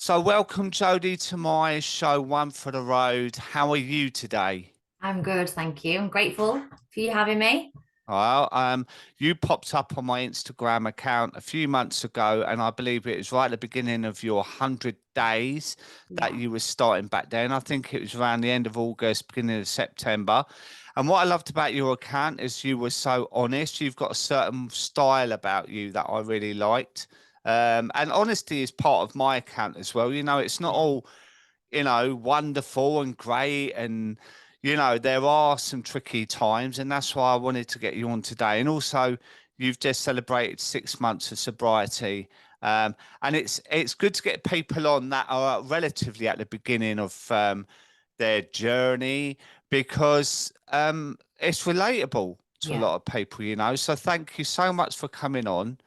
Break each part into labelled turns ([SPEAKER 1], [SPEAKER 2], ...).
[SPEAKER 1] So, welcome, Jodi, to my show, One for the Road. How are you today?
[SPEAKER 2] I'm good, thank you. I'm grateful for you having me.
[SPEAKER 1] Well, you popped up on my Instagram account a few months ago, and I believe it was right at the beginning of your 100 days that
[SPEAKER 2] Yeah.
[SPEAKER 1] you were starting back then. I think it was around the end of August, beginning of September. And what I loved about your account is you were so honest. You've got a certain style about you that I really liked. And honesty is part of my account as well. It's not
[SPEAKER 2] Yeah.
[SPEAKER 1] all wonderful and great. And, there are some tricky times. And that's why I wanted to get you on today. And also, you've just celebrated 6 months of sobriety. And it's good to get people on that are relatively at the beginning of their journey because it's relatable to a
[SPEAKER 2] Yeah.
[SPEAKER 1] lot of people. So thank you so much for coming on.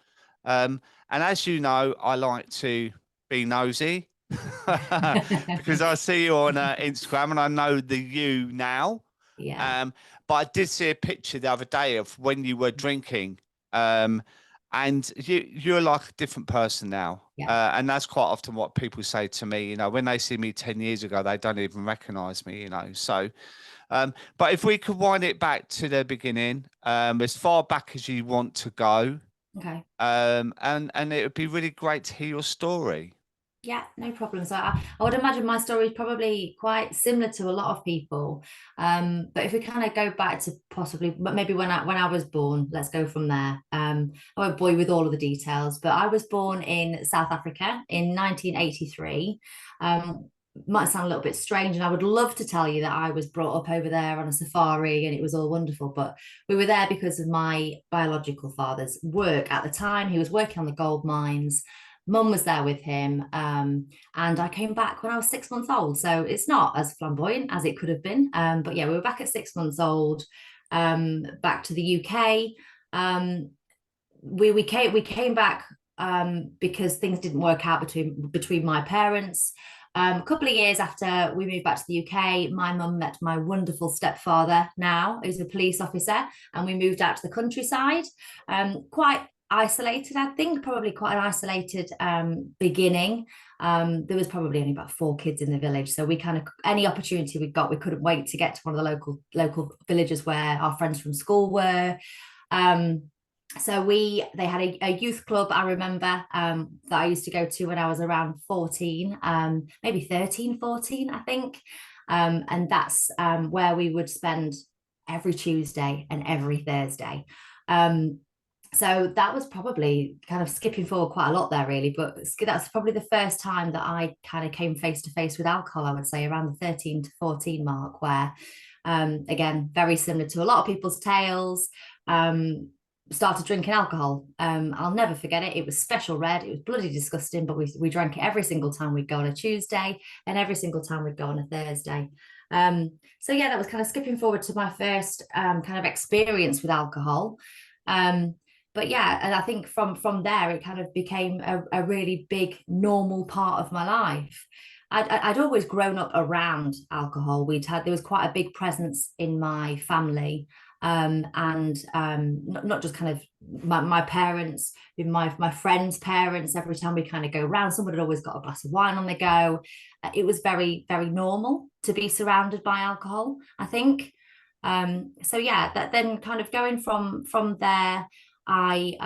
[SPEAKER 1] And as you know, I like to be nosy because I see you on Instagram and I know the you now.
[SPEAKER 2] Yeah.
[SPEAKER 1] Um, but I did see a picture the other day of when you were drinking, um, and you're like a different person now.
[SPEAKER 2] Yeah.
[SPEAKER 1] And that's quite often what people say to me. When they see me 10 years ago, they don't even recognize me. But if we could wind it back to the beginning, as far back as you want to go,
[SPEAKER 2] Okay.
[SPEAKER 1] and it would be really great to hear your story.
[SPEAKER 2] Yeah, no problem. So I would imagine my story is probably quite similar to a lot of people. But if we kind of go back to possibly maybe when I was born, let's go from there. I won't bore you with all of the details, but I was born in South Africa in 1983. Might sound a little bit strange, and I would love to tell you that I was brought up over there on a safari and it was all wonderful, but we were there because of my biological father's work at the time. He was working on the gold mines. Mum was there with him, and I came back when I was 6 months old. So it's not as flamboyant as it could have been. But yeah, we were back at 6 months old, back to the UK. Um, we came back because things didn't work out between my parents. A couple of years after we moved back to the UK, my mum met my wonderful stepfather now, who's a police officer, and we moved out to the countryside. Quite isolated, I think, probably quite an isolated beginning. There was probably only about 4 kids in the village, so we kind of any opportunity we got, we couldn't wait to get to one of the local villages where our friends from school were. Um, so they had a youth club, I remember, that I used to go to when I was around 14, maybe 13, 14, I think. And that's where we would spend every Tuesday and every Thursday. um, so that was probably kind of skipping forward quite a lot there, really, but that's probably the first time that I kind of came face to face with alcohol, I would say around the 13 to 14 mark, where again, very similar to a lot of people's tales, um, started drinking alcohol. I'll never forget it. It was special red. It was bloody disgusting, but we drank it every single time we'd go on a Tuesday and every single time we'd go on a Thursday. So yeah, that was kind of skipping forward to my first kind of experience with alcohol. Um, but yeah, and I think from there it kind of became a really big normal part of my life. I'd always grown up around alcohol. There was quite a big presence in my family, and not just kind of my parents, with my friends' parents. Every time we kind of go around, someone had always got a glass of wine on the go. It was very very normal to be surrounded by alcohol, I think. So yeah, that then kind of going from there, I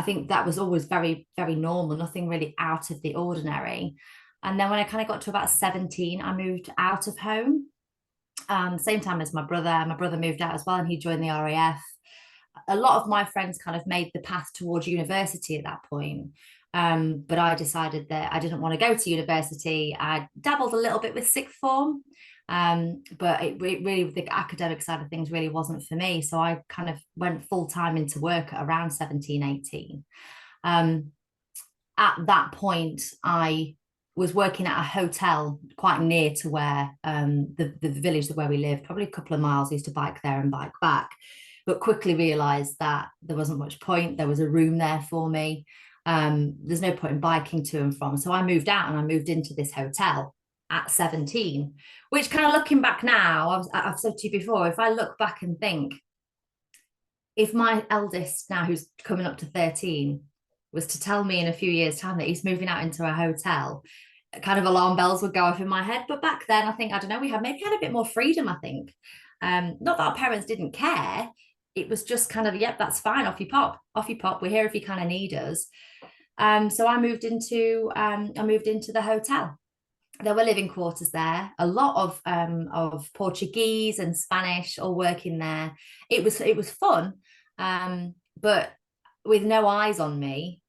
[SPEAKER 2] think that was always very very normal, nothing really out of the ordinary. And then when I kind of got to about 17, I moved out of home. Same time as my brother. My brother moved out as well, and he joined the RAF. A lot of my friends kind of made the path towards university at that point. But I decided that I didn't want to go to university. I dabbled a little bit with sixth form, but it really, the academic side of things really wasn't for me. So I kind of went full time into work at around 17, 18. Um, at that point, I was working at a hotel quite near to where the village where we live, probably a couple of miles. I used to bike there and bike back, but quickly realized that there wasn't much point. There was a room there for me. There's no point in biking to and from. So I moved out and I moved into this hotel at 17, which kind of looking back now, I've said to you before, if I look back and think, if my eldest now, who's coming up to 13, was to tell me in a few years' time that he's moving out into a hotel, kind of alarm bells would go off in my head. But back then, I think, I don't know, we had maybe had a bit more freedom, I think. Not that our parents didn't care. It was just kind of, yep, that's fine. Off you pop. We're here if you kind of need us. So I moved into the hotel. There were living quarters there. A lot of Portuguese and Spanish all working there. It was fun, but with no eyes on me,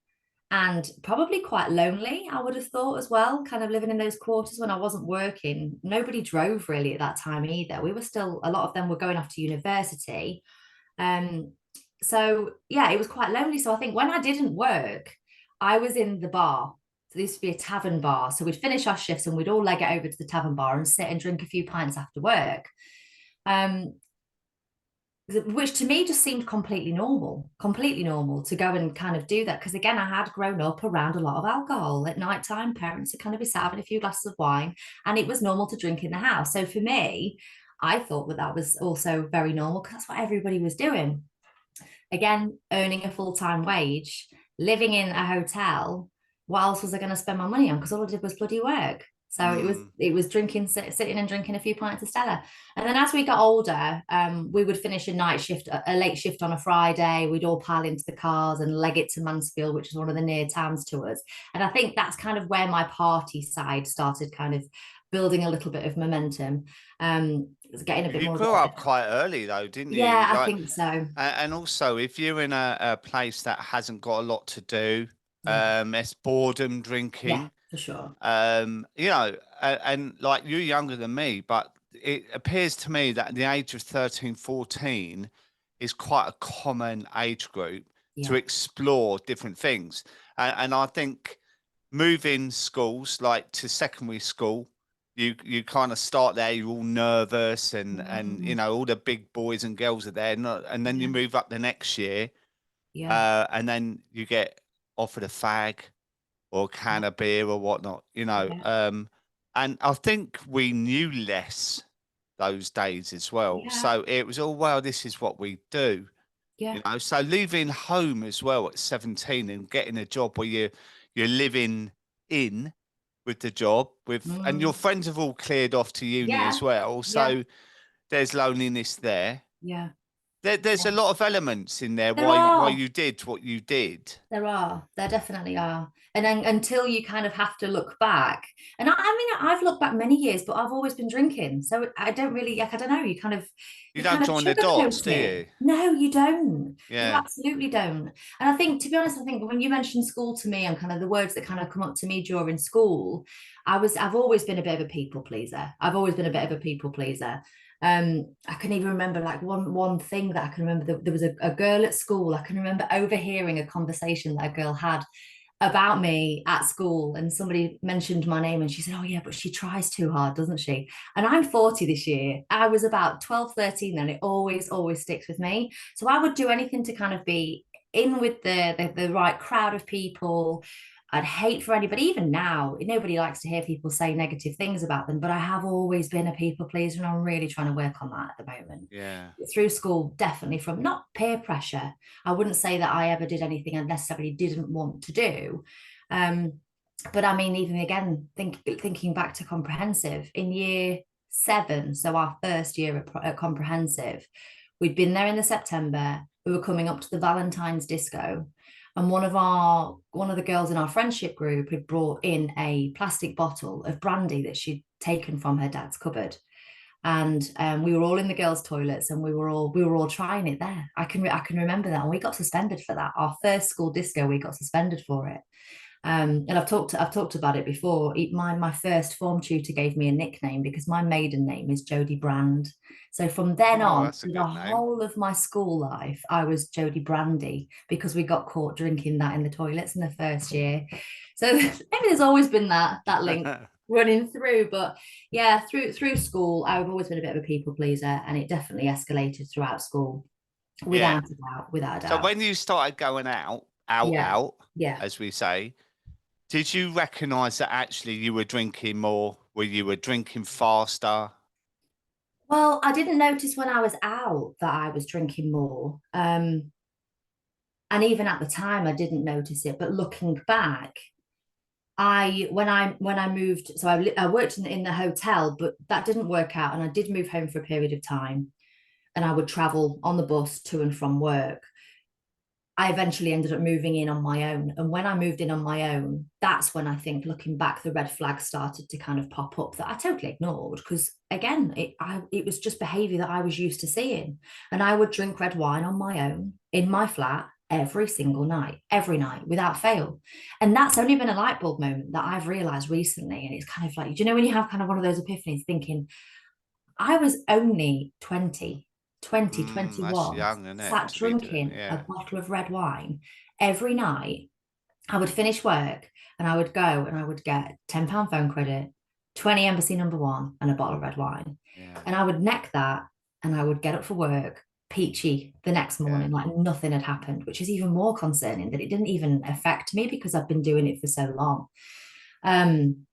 [SPEAKER 2] and probably quite lonely, I would have thought as well, kind of living in those quarters when I wasn't working. Nobody drove really at that time either. We were still, a lot of them were going off to university. Um, so yeah, it was quite lonely. So I think when I didn't work, I was in the bar. So there used to be a tavern bar. So we'd finish our shifts and we'd all leg it over to the tavern bar and sit and drink a few pints after work. Um, which to me just seemed completely normal to go and kind of do that. Because again, I had grown up around a lot of alcohol at night time. Parents would kind of be sat having a few glasses of wine, and it was normal to drink in the house. So for me, I thought that that was also very normal because that's what everybody was doing. Again, earning a full-time wage, living in a hotel, what else was I going to spend my money on? Because all I did was bloody work. So
[SPEAKER 1] Mm.
[SPEAKER 2] it was drinking, sitting and drinking a few pints of Stella. And then as we got older, we would finish a night shift, a late shift on a Friday. We'd all pile into the cars and leg it to Mansfield, which is one of the near towns to us. And I think that's kind of where my party side started kind of building a little bit of momentum. Getting a bit
[SPEAKER 1] You
[SPEAKER 2] more.
[SPEAKER 1] grew up quite early though, didn't you?
[SPEAKER 2] Yeah, I
[SPEAKER 1] Like,
[SPEAKER 2] think so.
[SPEAKER 1] and also if you're in a place that hasn't got a lot to do,
[SPEAKER 2] Yeah,
[SPEAKER 1] it's boredom
[SPEAKER 2] yeah,
[SPEAKER 1] drinking.
[SPEAKER 2] for sure.
[SPEAKER 1] You know, and like you're younger than me, but it appears to me that the age of 13, 14 is quite a common age group to
[SPEAKER 2] Yeah.
[SPEAKER 1] explore different things. And I think moving schools like to secondary school, you kind of start there, you're all nervous and you
[SPEAKER 2] Mm,
[SPEAKER 1] know, all the big boys and girls are there, and then you
[SPEAKER 2] yeah,
[SPEAKER 1] move up the next year,
[SPEAKER 2] yeah,
[SPEAKER 1] and then you get offered a fag or a can of beer or whatnot, you know.
[SPEAKER 2] yeah,
[SPEAKER 1] And I think we knew less those days as well.
[SPEAKER 2] yeah,
[SPEAKER 1] So it was all, well, this is what we do,
[SPEAKER 2] yeah,
[SPEAKER 1] you know. So leaving home as well at 17 and getting a job where you're living in with the job with, and your
[SPEAKER 2] mm,
[SPEAKER 1] friends have all cleared off to uni
[SPEAKER 2] yeah,
[SPEAKER 1] as well.
[SPEAKER 2] yeah,
[SPEAKER 1] So there's loneliness there.
[SPEAKER 2] yeah.
[SPEAKER 1] There's a lot of elements in there
[SPEAKER 2] There
[SPEAKER 1] why
[SPEAKER 2] are.
[SPEAKER 1] you did what you did.
[SPEAKER 2] There are. There definitely are. And then until you kind of have to look back. And I mean, I've looked back many years, but I've always been drinking. So I don't really, like, I don't know,
[SPEAKER 1] You
[SPEAKER 2] you
[SPEAKER 1] don't
[SPEAKER 2] kind of
[SPEAKER 1] join the dots,
[SPEAKER 2] sugarcoat
[SPEAKER 1] do
[SPEAKER 2] it.
[SPEAKER 1] you?
[SPEAKER 2] No, you don't. You
[SPEAKER 1] Yeah.
[SPEAKER 2] absolutely don't. And I think, to be honest, I think when you mentioned school to me and kind of the words that kind of come up to me during school, I've always been a bit of a people pleaser. I've always been a bit of a people pleaser. I can even remember like one thing that I can remember. There was a girl at school. I can remember overhearing a conversation that a girl had about me at school, and somebody mentioned my name and she said, oh yeah, but she tries too hard, doesn't she? And I'm 40 this year. I was about 12, 13 then. It always sticks with me. So I would do anything to kind of be in with the right crowd of people. I'd hate for anybody, even now, nobody likes to hear people say negative things about them, but I have always been a people pleaser and I'm really trying to work on that at the moment.
[SPEAKER 1] Yeah.
[SPEAKER 2] Through school, definitely, from not peer pressure. I wouldn't say that I ever did anything I necessarily didn't want to do. Um, but I mean, even again, thinking back to comprehensive in year 7, so our first year at comprehensive, we'd been there in the September. We were coming up to the Valentine's disco, and one of the girls in our friendship group had brought in a plastic bottle of brandy that she'd taken from her dad's cupboard, and we were all in the girls' toilets and we were all trying it there. I can remember that, and we got suspended for that. Our first school disco, we got suspended for it. And I've talked about it before. My first form tutor gave me a nickname because my maiden name is Jodi Brand. So from then
[SPEAKER 1] Oh,
[SPEAKER 2] on,
[SPEAKER 1] that's a
[SPEAKER 2] the
[SPEAKER 1] good name.
[SPEAKER 2] whole of my school life, I was Jodi Brandy because we got caught drinking that in the toilets in the first year. So maybe there's always been that link running through. But yeah, through school, I've always been a bit of a people pleaser, and it definitely escalated throughout school,
[SPEAKER 1] Yeah.
[SPEAKER 2] without a doubt, without a
[SPEAKER 1] So
[SPEAKER 2] doubt.
[SPEAKER 1] when you started going
[SPEAKER 2] Yeah,
[SPEAKER 1] out,
[SPEAKER 2] yeah.
[SPEAKER 1] as we say, did you recognize that actually you were drinking more? Were you were drinking faster?
[SPEAKER 2] Well, I didn't notice when I was out that I was drinking more. And even at the time, I didn't notice it. But looking back, When I moved, so I worked in the hotel, but that didn't work out, and I did move home for a period of time, and I would travel on the bus to and from work. I eventually ended up moving in on my own. And when I moved in on my own, that's when I think, looking back, the red flags started to kind of pop up that I totally ignored. Because again, it was just behavior that I was used to seeing. And I would drink red wine on my own in my flat every single night, every night without fail. And that's only been a light bulb moment that I've realized recently. And it's kind of like, do you know when you have kind of one of those epiphanies thinking, I was only 20, 20,
[SPEAKER 1] That's
[SPEAKER 2] 21,
[SPEAKER 1] young, isn't it,
[SPEAKER 2] sat
[SPEAKER 1] to be doing?
[SPEAKER 2] drinking a
[SPEAKER 1] Yeah,
[SPEAKER 2] bottle of red wine every night. I would finish work and I would go and I would get £10 phone credit, 20 Embassy number one, and a bottle of red wine.
[SPEAKER 1] yeah,
[SPEAKER 2] And I would neck that and I would get up for work peachy the next
[SPEAKER 1] yeah.
[SPEAKER 2] morning, like nothing had happened, which is even more concerning that it didn't even affect me because I've been doing it for so long. Um,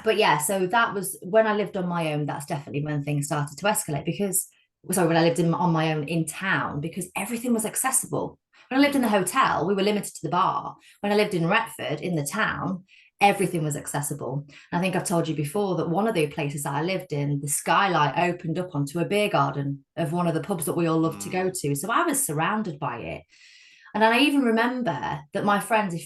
[SPEAKER 2] but yeah, so that was when I lived on my own. That's definitely when things started to escalate because, sorry, when I lived on my own in town, because everything was accessible. When I lived in the
[SPEAKER 1] Mm,
[SPEAKER 2] hotel, we were limited to the bar. When I lived in Retford in the town, everything was accessible. And I think I've told you before that one of the places that I lived in, the skylight opened up onto a beer garden of one of the pubs that we all loved to go
[SPEAKER 1] mm,
[SPEAKER 2] to. So I was surrounded by it. And then I even remember that my friends,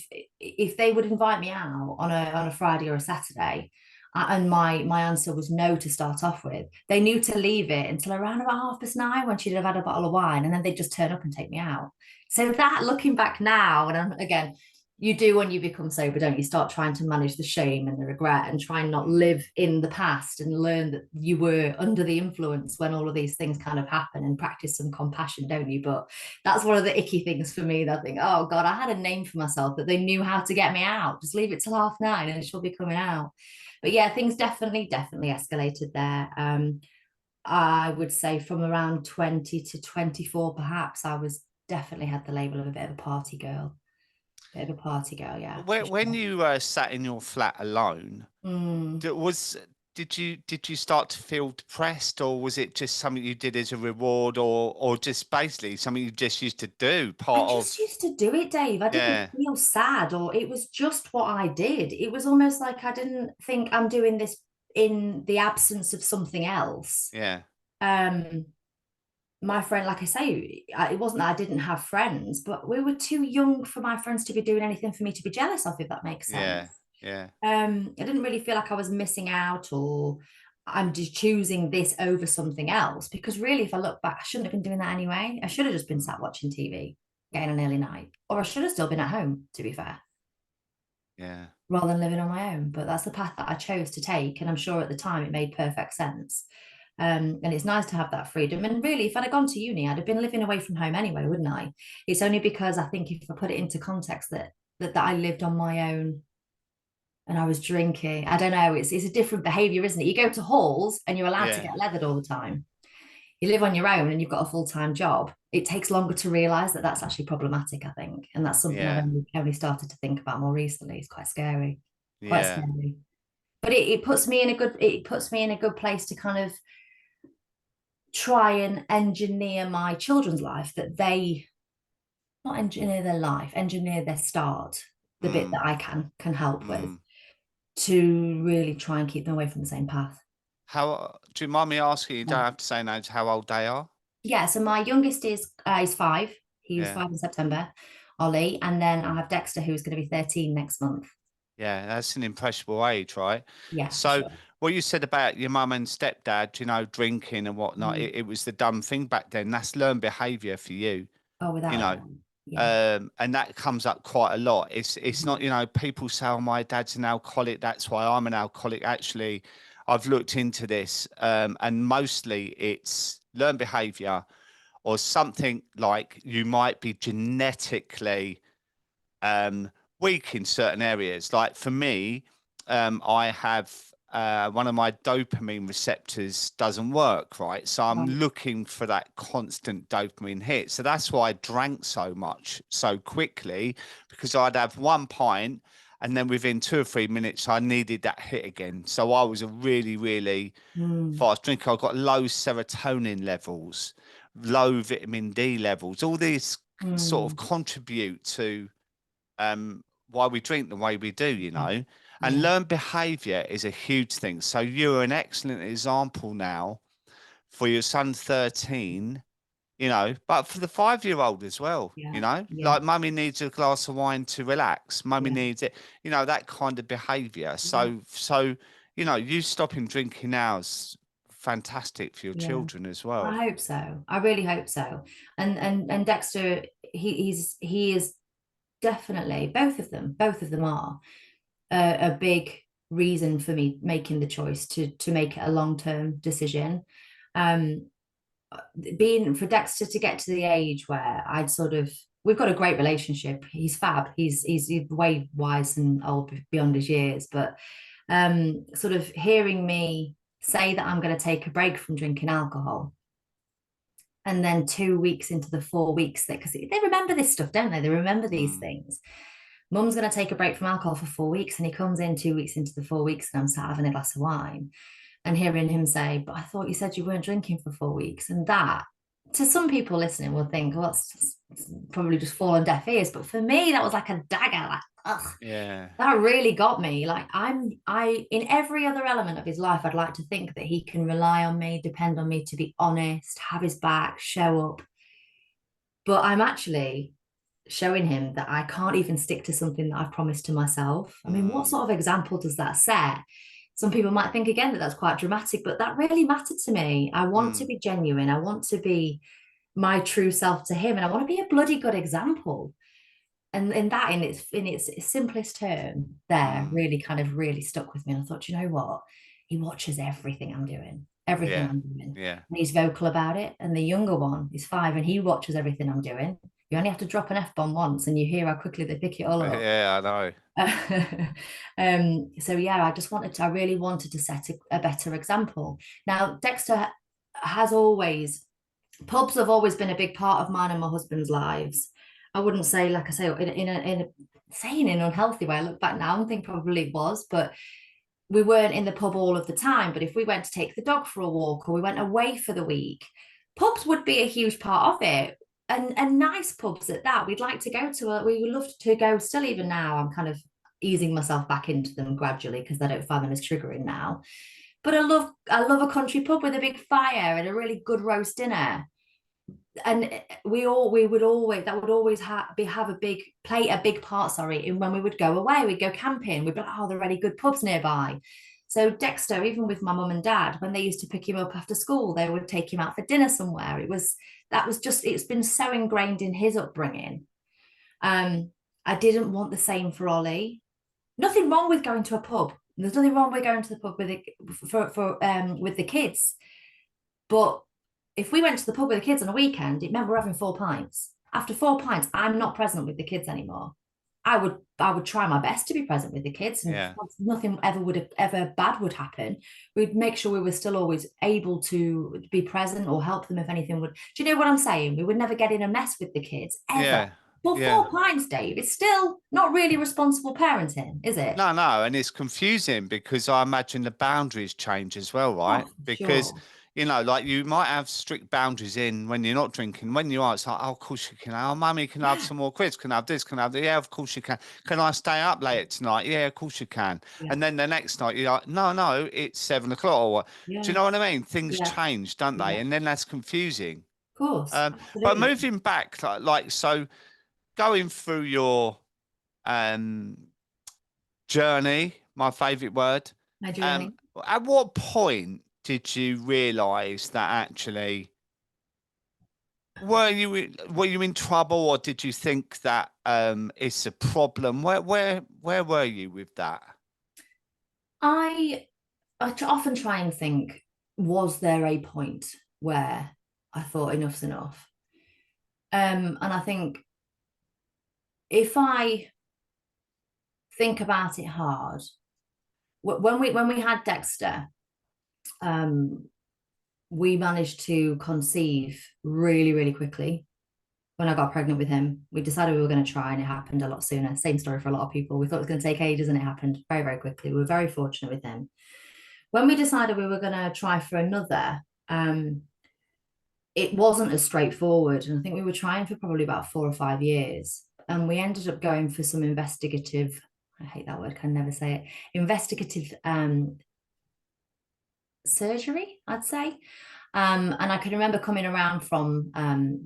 [SPEAKER 2] if they would invite me out on a Friday or a Saturday, and my answer was no to start off with, they knew to leave it until around about 9:30 when she'd have had a bottle of wine, and then they'd just turn up and take me out. So that, looking back now, and again, you do when you become sober, don't you? Start trying to manage the shame and the regret and try and not
[SPEAKER 1] mm.
[SPEAKER 2] live in the past and learn that you were under the influence when all of these things kind of happen, and practice some compassion, don't you? But that's one of the icky things for me that I think, oh God, I had a name for myself that they knew how to get me out. Just leave it till 9:30 and she'll be coming out. But yeah, things definitely escalated there. I would say from around 20 to 24, perhaps, I was definitely had the label of a bit of a party girl. Bit of a party girl, yeah, for
[SPEAKER 1] When
[SPEAKER 2] sure.
[SPEAKER 1] you sat in your flat alone,
[SPEAKER 2] Mm.
[SPEAKER 1] d- was did you start to feel depressed, or was it just something you did as a reward, or just basically something you just used to do,
[SPEAKER 2] I
[SPEAKER 1] part
[SPEAKER 2] just
[SPEAKER 1] of?
[SPEAKER 2] used to do it, Dave. I didn't
[SPEAKER 1] Yeah,
[SPEAKER 2] feel sad, or it was just what I did. It was almost like I didn't think I'm doing this in the absence of something else.
[SPEAKER 1] yeah,
[SPEAKER 2] Um, my friend, like I say, it wasn't that I didn't have friends, but we were too young for my friends to be doing anything for me to be jealous of, if that makes
[SPEAKER 1] yeah,
[SPEAKER 2] sense.
[SPEAKER 1] yeah,
[SPEAKER 2] I didn't really feel like I was missing out, or I'm just choosing this over something else. Because really, if I look back, I shouldn't have been doing that anyway. I should have just been sat watching TV, getting an early night, or I should have still been at home, to be fair,
[SPEAKER 1] yeah,
[SPEAKER 2] rather than living on my own. But that's the path that I chose to take, and I'm sure at the time it made perfect sense. And it's nice to have that freedom. And really, if I'd have gone to uni, I'd have been living away from home anyway, wouldn't I? It's only because I think if I put it into context that I lived on my own and I was drinking. I don't know. It's a different behavior, isn't it? You go to halls and you're allowed to
[SPEAKER 1] yeah,
[SPEAKER 2] get leathered all the time. You live on your own and you've got a full-time job. It takes longer to realize that that's actually problematic, I think. And that's something I've
[SPEAKER 1] yeah,
[SPEAKER 2] only started to think about more recently. It's quite scary. Quite
[SPEAKER 1] yeah.
[SPEAKER 2] scary. But it puts me in a good place to kind of try and engineer my children's life, that they not engineer their life, engineer their start, the bit
[SPEAKER 1] Mm,
[SPEAKER 2] that I can help with,
[SPEAKER 1] mm.
[SPEAKER 2] to really try and keep them away from the same path.
[SPEAKER 1] How do you mind me asking? You
[SPEAKER 2] Yeah.
[SPEAKER 1] don't have to say names. How old they are?
[SPEAKER 2] Yeah, so my youngest is 5. He was
[SPEAKER 1] Yeah.
[SPEAKER 2] 5 in September, Ollie, and then I have Dexter, who's going to be 13 next month.
[SPEAKER 1] Yeah, that's an impressionable age, right?
[SPEAKER 2] Yeah, for
[SPEAKER 1] So,
[SPEAKER 2] sure.
[SPEAKER 1] what you said about your mum and stepdad, drinking and whatnot,
[SPEAKER 2] Mm.
[SPEAKER 1] it was the dumb thing back then. That's learned behavior for you,
[SPEAKER 2] Oh,
[SPEAKER 1] you
[SPEAKER 2] without a
[SPEAKER 1] know.
[SPEAKER 2] doubt. Yeah.
[SPEAKER 1] And that comes up quite a lot. It's not,
[SPEAKER 2] Mhm.
[SPEAKER 1] people say, "Oh, my dad's an alcoholic, that's why I'm an alcoholic." Actually, I've looked into this, and mostly it's learned behavior, or something like you might be genetically um, weak in certain areas. Like for me, I have one of my dopamine receptors doesn't work right, so I'm
[SPEAKER 2] Right.
[SPEAKER 1] looking for that constant dopamine hit. So that's why I drank so much so quickly, because I'd have one pint and then within 2 or 3 minutes I needed that hit again. So I was a really, really
[SPEAKER 2] Mm.
[SPEAKER 1] fast drinker. I got low serotonin levels, low vitamin D levels. All these sort of
[SPEAKER 2] Mm.
[SPEAKER 1] contribute to why we drink the way we do, and
[SPEAKER 2] Yeah,
[SPEAKER 1] learn behavior is a huge thing. So you're an excellent example now for your son 13, but for the 5-year-old as well,
[SPEAKER 2] yeah, yeah,
[SPEAKER 1] like mummy needs a glass of wine to relax. Mummy
[SPEAKER 2] yeah,
[SPEAKER 1] needs it, that kind of behavior.
[SPEAKER 2] yeah,
[SPEAKER 1] So, you stopping drinking now is fantastic for your
[SPEAKER 2] yeah.
[SPEAKER 1] children as well.
[SPEAKER 2] I hope so. I really hope so. And Dexter, he is definitely, both of them are a big reason for me making the choice to make it a long-term decision. Um, being for Dexter to get to the age where we've got a great relationship. He's fab. He's way wise and old beyond his years, but sort of hearing me say that I'm going to take a break from drinking alcohol, and then 2 weeks into the 4 weeks, because they remember this stuff, don't they? They remember these
[SPEAKER 1] Mm,
[SPEAKER 2] things. Mum's going to take a break from alcohol for 4 weeks, and he comes in 2 weeks into the 4 weeks, and I'm sat having a glass of wine, and hearing him say, "But I thought you said you weren't drinking for 4 weeks," and that, to some people listening, will think, "Well, it's probably just fall on deaf ears," but for me, that was like a dagger. Like, ugh,
[SPEAKER 1] yeah.
[SPEAKER 2] that really got me. Like, I in every other element of his life, I'd like to think that he can rely on me, depend on me, to be honest, have his back, show up. But I'm actually showing him that I can't even stick to something that I've promised to myself. I mean, what
[SPEAKER 1] Mm,
[SPEAKER 2] sort of example does that set? Some people might think again that that's quite dramatic, but that really mattered to me. I want to
[SPEAKER 1] mm,
[SPEAKER 2] be genuine. I want to be my true self to him, and I want to be a bloody good example. And in that, in its simplest term, there
[SPEAKER 1] mm,
[SPEAKER 2] really kind of really stuck with me. And I thought, you know what? He watches everything
[SPEAKER 1] yeah.
[SPEAKER 2] I'm doing,
[SPEAKER 1] Yeah.
[SPEAKER 2] and he's vocal about it. And the younger one is 5, and he watches everything I'm doing. You only have to drop an F-bomb once, and you hear how quickly they pick it all up.
[SPEAKER 1] Yeah, I know.
[SPEAKER 2] So yeah, I really wanted to set a better example. Now, Dexter has always, pubs have always been a big part of mine and my husband's lives. I wouldn't say, like I say, in a saying in an unhealthy way. I look back now and think probably it was, but we weren't in the pub all of the time. But if we went to take the dog for a walk, or we went away for the week, pubs would be a huge part of it. And nice pubs at that. We'd like to go to we would love to go still. Even now, I'm kind of easing myself back into them gradually, because I don't find them as triggering now. But I love a country pub with a big fire and a really good roast dinner. And we would always, that would always have a big part, sorry, in when we would go away. We'd go camping, we'd be like, oh, there are really good pubs nearby. So Dexter, even with my mum and dad, when they used to pick him up after school, they would take him out for dinner somewhere. It's been so ingrained in his upbringing. um I didn't want the same for Ollie. Nothing wrong with going to a pub. There's nothing wrong with going to the pub with the kids. But if we went to the pub with the kids on a weekend, it meant we're having 4 pints. After 4 pints, I'm not present with the kids anymore. I would try my best to be present with the kids, and
[SPEAKER 1] Yeah.
[SPEAKER 2] nothing ever bad would happen. We'd make sure we were still always able to be present or help them if anything would. Do you know what I'm saying? We would never get in a mess with the kids ever.
[SPEAKER 1] Yeah.
[SPEAKER 2] But
[SPEAKER 1] Yeah.
[SPEAKER 2] 4 pints, Dave, it's still not really responsible parenting, is it?
[SPEAKER 1] No, no, and it's confusing because I imagine the boundaries change as well,
[SPEAKER 2] Oh,
[SPEAKER 1] right?
[SPEAKER 2] for
[SPEAKER 1] Because,
[SPEAKER 2] sure.
[SPEAKER 1] like you might have strict boundaries in when you're not drinking. When you are, it's like, oh, of course you can. Oh, mummy, can I have
[SPEAKER 2] Yeah,
[SPEAKER 1] some more crisps? Can I have this? Can I have that? Yeah, of course you can. Can I stay up later tonight? Yeah, of course you can.
[SPEAKER 2] yeah,
[SPEAKER 1] And then the next night you're like, no, no, it's 7 o'clock or what? Do you
[SPEAKER 2] yeah,
[SPEAKER 1] know what I mean? Things
[SPEAKER 2] yeah,
[SPEAKER 1] change, don't they?
[SPEAKER 2] yeah.
[SPEAKER 1] And then that's confusing.
[SPEAKER 2] Of course,
[SPEAKER 1] But
[SPEAKER 2] absolutely.
[SPEAKER 1] moving back, so going through your um journey, my favorite word.
[SPEAKER 2] My
[SPEAKER 1] Um,
[SPEAKER 2] journey.
[SPEAKER 1] at what point did you realize that actually were you in trouble, or did you think that it's a problem? Where were you with that?
[SPEAKER 2] I often try and think, was there a point where I thought enough's enough? And I think if I think about it hard, when we had Dexter, um, we managed to conceive really, really quickly. When I got pregnant with him, we decided we were going to try, and it happened a lot sooner. Same story for a lot of people. We thought it was going to take ages, and it happened very, very quickly. We were very fortunate with him. When we decided we were going to try for another, it wasn't as straightforward. And I think we were trying for probably about 4 or 5 years. and we ended up going for some investigative, I hate that word, I can never say it, investigative surgery, I'd say. And I can remember coming around from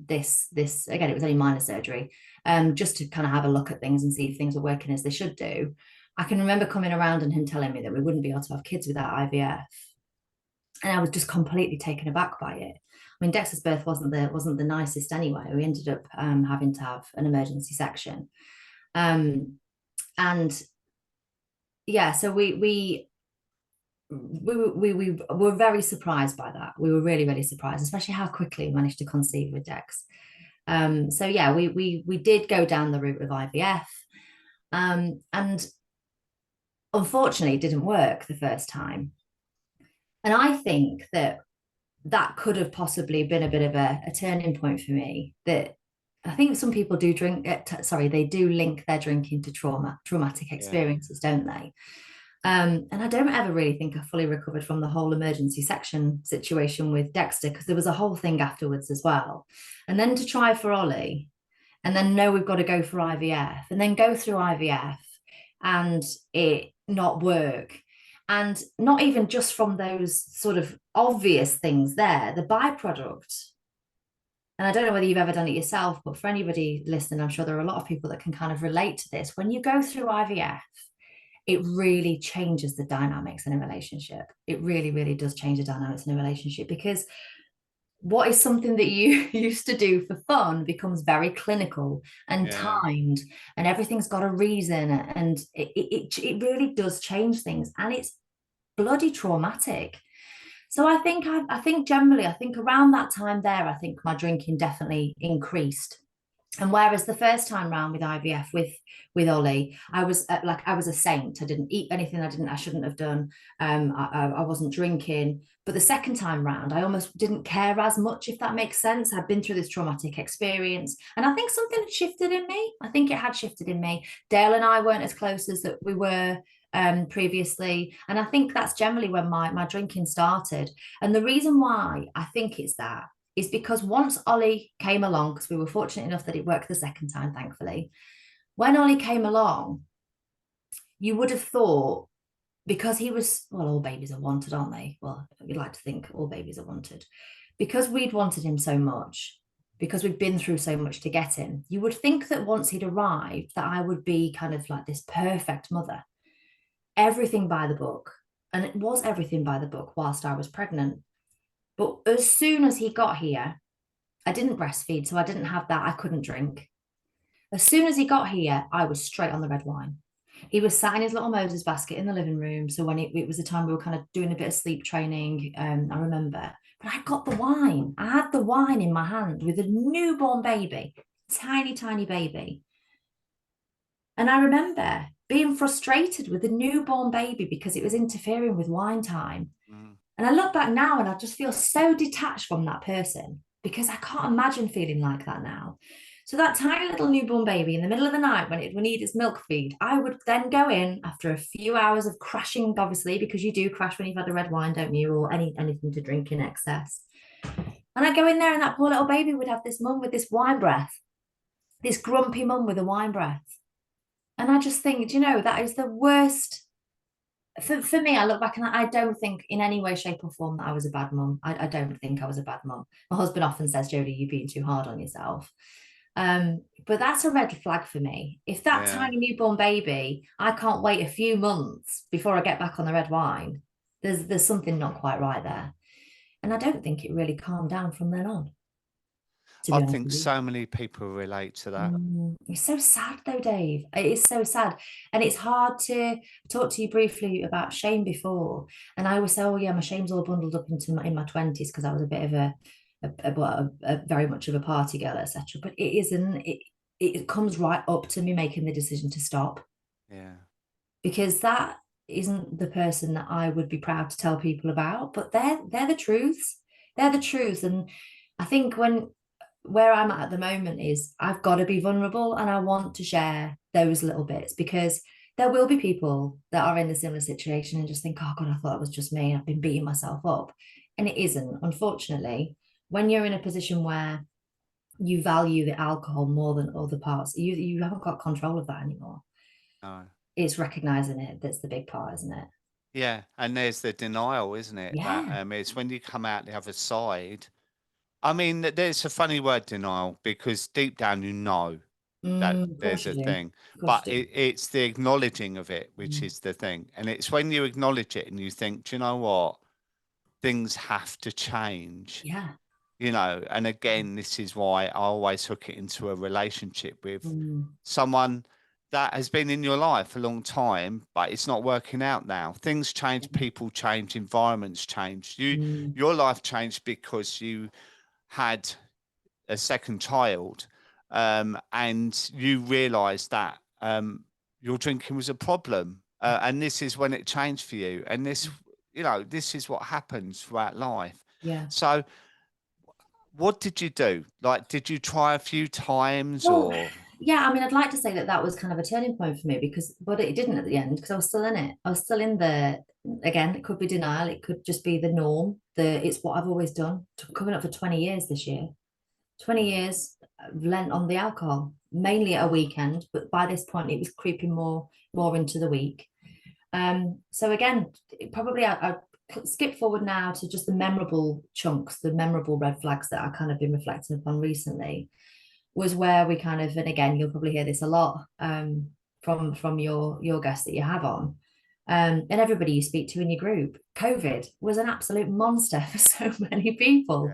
[SPEAKER 2] this again, it was only minor surgery, just to kind of have a look at things and see if things were working as they should do. I can remember coming around and him telling me that we wouldn't be able to have kids without IVF. And I was just completely taken aback by it. I mean, Dexter's birth wasn't the nicest anyway. We ended up having to have an emergency section. And yeah, so we were very surprised by that. We were really, really surprised, especially how quickly we managed to conceive with Dex. So yeah, we did go down the route of IVF, and unfortunately, it didn't work the first time. And I think that could have possibly been a bit of a turning point for me. That I think some people do they do link their drinking to traumatic
[SPEAKER 1] Yeah.
[SPEAKER 2] experiences, don't they? And I don't ever really think I fully recovered from the whole emergency section situation with Dexter, because there was a whole thing afterwards as well. And then to try for Ollie, and then know we've got to go for IVF, and then go through IVF and it not work. And not even just from those sort of obvious things there, the byproduct. And I don't know whether you've ever done it yourself, but for anybody listening, I'm sure there are a lot of people that can kind of relate to this. When you go through IVF, it really changes the dynamics in a relationship. It really, really does change the dynamics in a relationship, because what is something that you used to do for fun becomes very clinical and
[SPEAKER 1] Yeah.
[SPEAKER 2] timed, and everything's got a reason, and it really does change things, and it's bloody traumatic. So I think generally, I think around that time there, I think my drinking definitely increased. And whereas the first time round with IVF with Ollie, I was like, I was a saint. I didn't eat anything I shouldn't have done. I wasn't drinking. But the second time round, I almost didn't care as much, if that makes sense. I'd been through this traumatic experience, and I think something had shifted in me. I think it had shifted in me. Dale and I weren't as close as that we were previously, and I think that's generally when my drinking started. And the reason why I think it's that is because once Ollie came along, because we were fortunate enough that it worked the second time, thankfully. When Ollie came along, you would have thought, because he was, well, all babies are wanted, aren't they? Well, we'd like to think all babies are wanted. Because we'd wanted him so much, because we've been through so much to get him, you would think that once he'd arrived, that I would be kind of like this perfect mother, everything by the book. And it was everything by the book whilst I was pregnant. But as soon as he got here, I didn't breastfeed, so I didn't have that. I couldn't drink. As soon as he got here, I was straight on the red wine. He was sat in his little Moses basket in the living room. So when it was the time we were kind of doing a bit of sleep training, I remember. But I got the wine. I had the wine in my hand with a newborn baby, tiny, tiny baby. And I remember being frustrated with the newborn baby because it was interfering with wine time.
[SPEAKER 1] Mm.
[SPEAKER 2] And I look back now and I just feel so detached from that person, because I can't imagine feeling like that now. So that tiny little newborn baby in the middle of the night when it would need its milk feed, I would then go in after a few hours of crashing, obviously, because you do crash when you've had a red wine, don't you? Or anything to drink in excess. And I'd go in there and that poor little baby would have this mum with this wine breath, this grumpy mum with a wine breath. And I just think, you know, that is the worst. For me, I look back and I don't think in any way, shape, or form that I was a bad mum. I don't think I was a bad mum. My husband often says, Jodi, you're being too hard on yourself. But that's a red flag for me. If that
[SPEAKER 1] Yeah.
[SPEAKER 2] tiny newborn baby, I can't wait a few months before I get back on the red wine, there's something not quite right there. And I don't think it really calmed down from then on, to
[SPEAKER 1] I
[SPEAKER 2] be honest
[SPEAKER 1] think
[SPEAKER 2] with you.
[SPEAKER 1] so many people relate to that.
[SPEAKER 2] It's so sad though, Dave. It is so sad. And it's hard to talk to you briefly about shame before. And I always say, oh yeah, my shame's all bundled up in my 20s because I was a bit of a very much of a party girl, etc. But it isn't, it comes right up to me making the decision to stop,
[SPEAKER 1] Yeah.
[SPEAKER 2] because that isn't the person that I would be proud to tell people about. But they're the truths. They're the truths. And I think where I'm at the moment is I've got to be vulnerable, and I want to share those little bits, because there will be people that are in the similar situation and just think, oh God, I thought it was just me. I've been beating myself up. And it isn't, unfortunately. When you're in a position where you value the alcohol more than other parts. You haven't got control of that anymore.
[SPEAKER 1] No.
[SPEAKER 2] It's recognizing it that's the big part, isn't it?
[SPEAKER 1] Yeah, and there's the denial, isn't it? That
[SPEAKER 2] Yeah.
[SPEAKER 1] it's when you come out the other side. I mean, there's a funny word, denial, because deep down you know that
[SPEAKER 2] Of
[SPEAKER 1] there's
[SPEAKER 2] course
[SPEAKER 1] a
[SPEAKER 2] you do.
[SPEAKER 1] thing,
[SPEAKER 2] Of course
[SPEAKER 1] but
[SPEAKER 2] you do.
[SPEAKER 1] it's the acknowledging of it, which
[SPEAKER 2] Mm.
[SPEAKER 1] is the thing. And it's when you acknowledge it and you think, do you know what? Things have to change,
[SPEAKER 2] Yeah.
[SPEAKER 1] and again, this is why I always hook it into a relationship with
[SPEAKER 2] Mm.
[SPEAKER 1] someone that has been in your life a long time, but it's not working out now. Things change, people change, environments change.
[SPEAKER 2] Mm.
[SPEAKER 1] Your life changed because you had a second child, and you realized that your drinking was a problem. And this is when it changed for you. And this is what happens throughout life.
[SPEAKER 2] Yeah.
[SPEAKER 1] So, what did you do? Like, did you try a few times
[SPEAKER 2] Well,
[SPEAKER 1] or?
[SPEAKER 2] yeah, I mean, I'd like to say that that was kind of a turning point for me but it didn't at the end because I was still in it. I was still in again, it could be denial, it could just be the norm, it's what I've always done. Coming up for 20 years this year. 20
[SPEAKER 1] Mm,
[SPEAKER 2] years lent on the alcohol, mainly at a weekend, but by this point it was creeping more into the week. So again, probably I skip forward now to just the memorable chunks, the memorable red flags that I kind of been reflecting upon recently was where we kind of, and again, you'll probably hear this a lot from your guests that you have on. And everybody you speak to in your group, COVID was an absolute monster for so many people.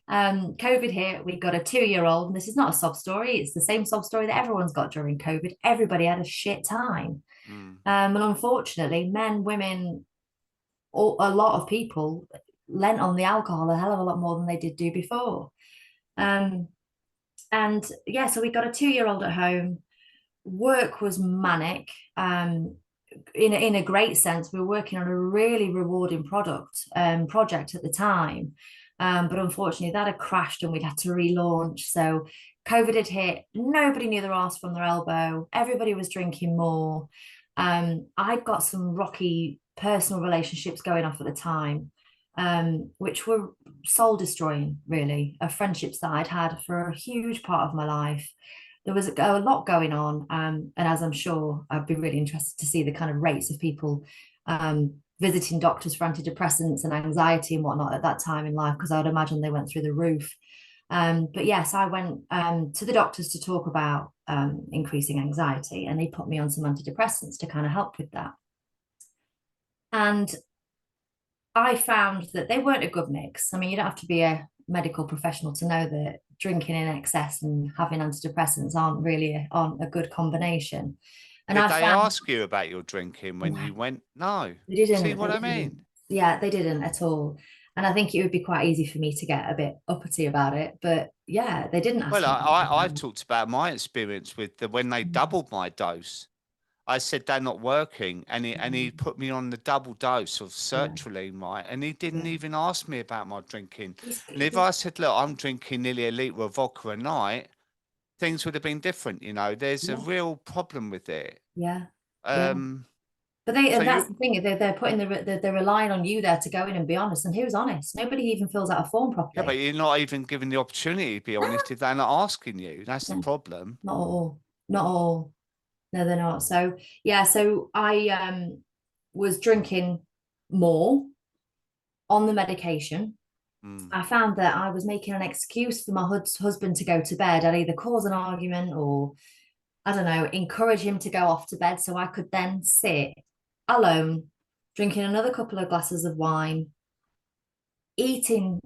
[SPEAKER 1] yeah.
[SPEAKER 2] COVID hit, we've got a 2-year-old, and this is not a sob story, it's the same sob story that everyone's got during COVID. Everybody had a shit time.
[SPEAKER 1] Mm,
[SPEAKER 2] And unfortunately, men, women, a lot of people lent on the alcohol a hell of a lot more than they did do before. Um, and yeah, so we got a 2-year-old at home. Work was manic. In a great sense, we were working on a really rewarding project at the time. But unfortunately, that had crashed and we'd had to relaunch. So COVID had hit. Nobody knew their arse from their elbow. Everybody was drinking more. I'd got some rocky personal relationships going off at the time, which were soul destroying, really, of friendships that I'd had for a huge part of my life. There was a lot going on, and as I'm sure I'd be really interested to see the kind of rates of people visiting doctors for antidepressants and anxiety and whatnot at that time in life, because I would imagine they went through the roof. But yes, I went to the doctors to talk about increasing anxiety, and they put me on some antidepressants to kind of help with that. And I found that they weren't a good mix. I mean, you don't have to be a medical professional to know that drinking in excess and having antidepressants aren't a good combination. And
[SPEAKER 1] Did
[SPEAKER 2] I
[SPEAKER 1] they
[SPEAKER 2] found
[SPEAKER 1] ask you about your drinking when you went? No.
[SPEAKER 2] they
[SPEAKER 1] See
[SPEAKER 2] didn't,
[SPEAKER 1] what
[SPEAKER 2] they
[SPEAKER 1] I mean?
[SPEAKER 2] didn't. Yeah, they didn't at all. And I think it would be quite easy for me to get a bit uppity about it. But yeah, they didn't
[SPEAKER 1] Well,
[SPEAKER 2] ask me about
[SPEAKER 1] I've talked about my experience with when they
[SPEAKER 2] that.
[SPEAKER 1] doubled my dose. I said they're not working, and he
[SPEAKER 2] Mm.
[SPEAKER 1] put me on the double dose of
[SPEAKER 2] Yeah,
[SPEAKER 1] sertraline, right? And he didn't
[SPEAKER 2] yeah.
[SPEAKER 1] even ask me about my drinking.
[SPEAKER 2] He's,
[SPEAKER 1] And if I said, look, I'm drinking nearly a litre of vodka a night, things would have been different. There's a
[SPEAKER 2] yeah,
[SPEAKER 1] real problem with it.
[SPEAKER 2] yeah, yeah.
[SPEAKER 1] Um,
[SPEAKER 2] But
[SPEAKER 1] so
[SPEAKER 2] and that's
[SPEAKER 1] you,
[SPEAKER 2] the thing, they're putting they're relying on you there to go in and be honest. And who's honest? Nobody even fills out a form
[SPEAKER 1] yeah, but
[SPEAKER 2] properly.
[SPEAKER 1] you're not even given the opportunity to be
[SPEAKER 2] No,
[SPEAKER 1] honest if they're not asking you. That's the
[SPEAKER 2] no,
[SPEAKER 1] problem.
[SPEAKER 2] not at all. Not at all. No, they're not. So yeah, so I was drinking more on the medication.
[SPEAKER 1] Mm.
[SPEAKER 2] I found that I was making an excuse for my husband to go to bed. I'd either cause an argument or, I don't know, encourage him to go off to bed so I could then sit alone, drinking another couple of glasses of wine, eating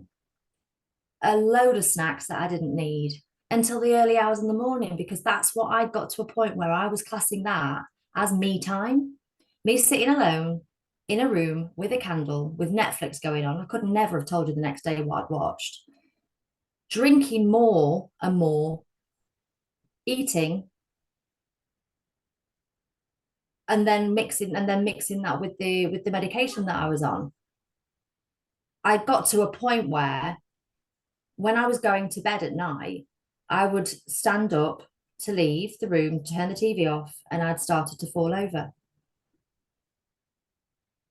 [SPEAKER 2] a load of snacks that I didn't need until the early hours in the morning, because that's what I'd got to a point where I was classing that as me time, me sitting alone in a room with a candle with Netflix going on. I could never have told you the next day what I'd watched, drinking more and more, eating, and then mixing that with the medication that I was on. I got to a point where when I was going to bed at night, I would stand up to leave the room, turn the TV off, and I'd started to fall over.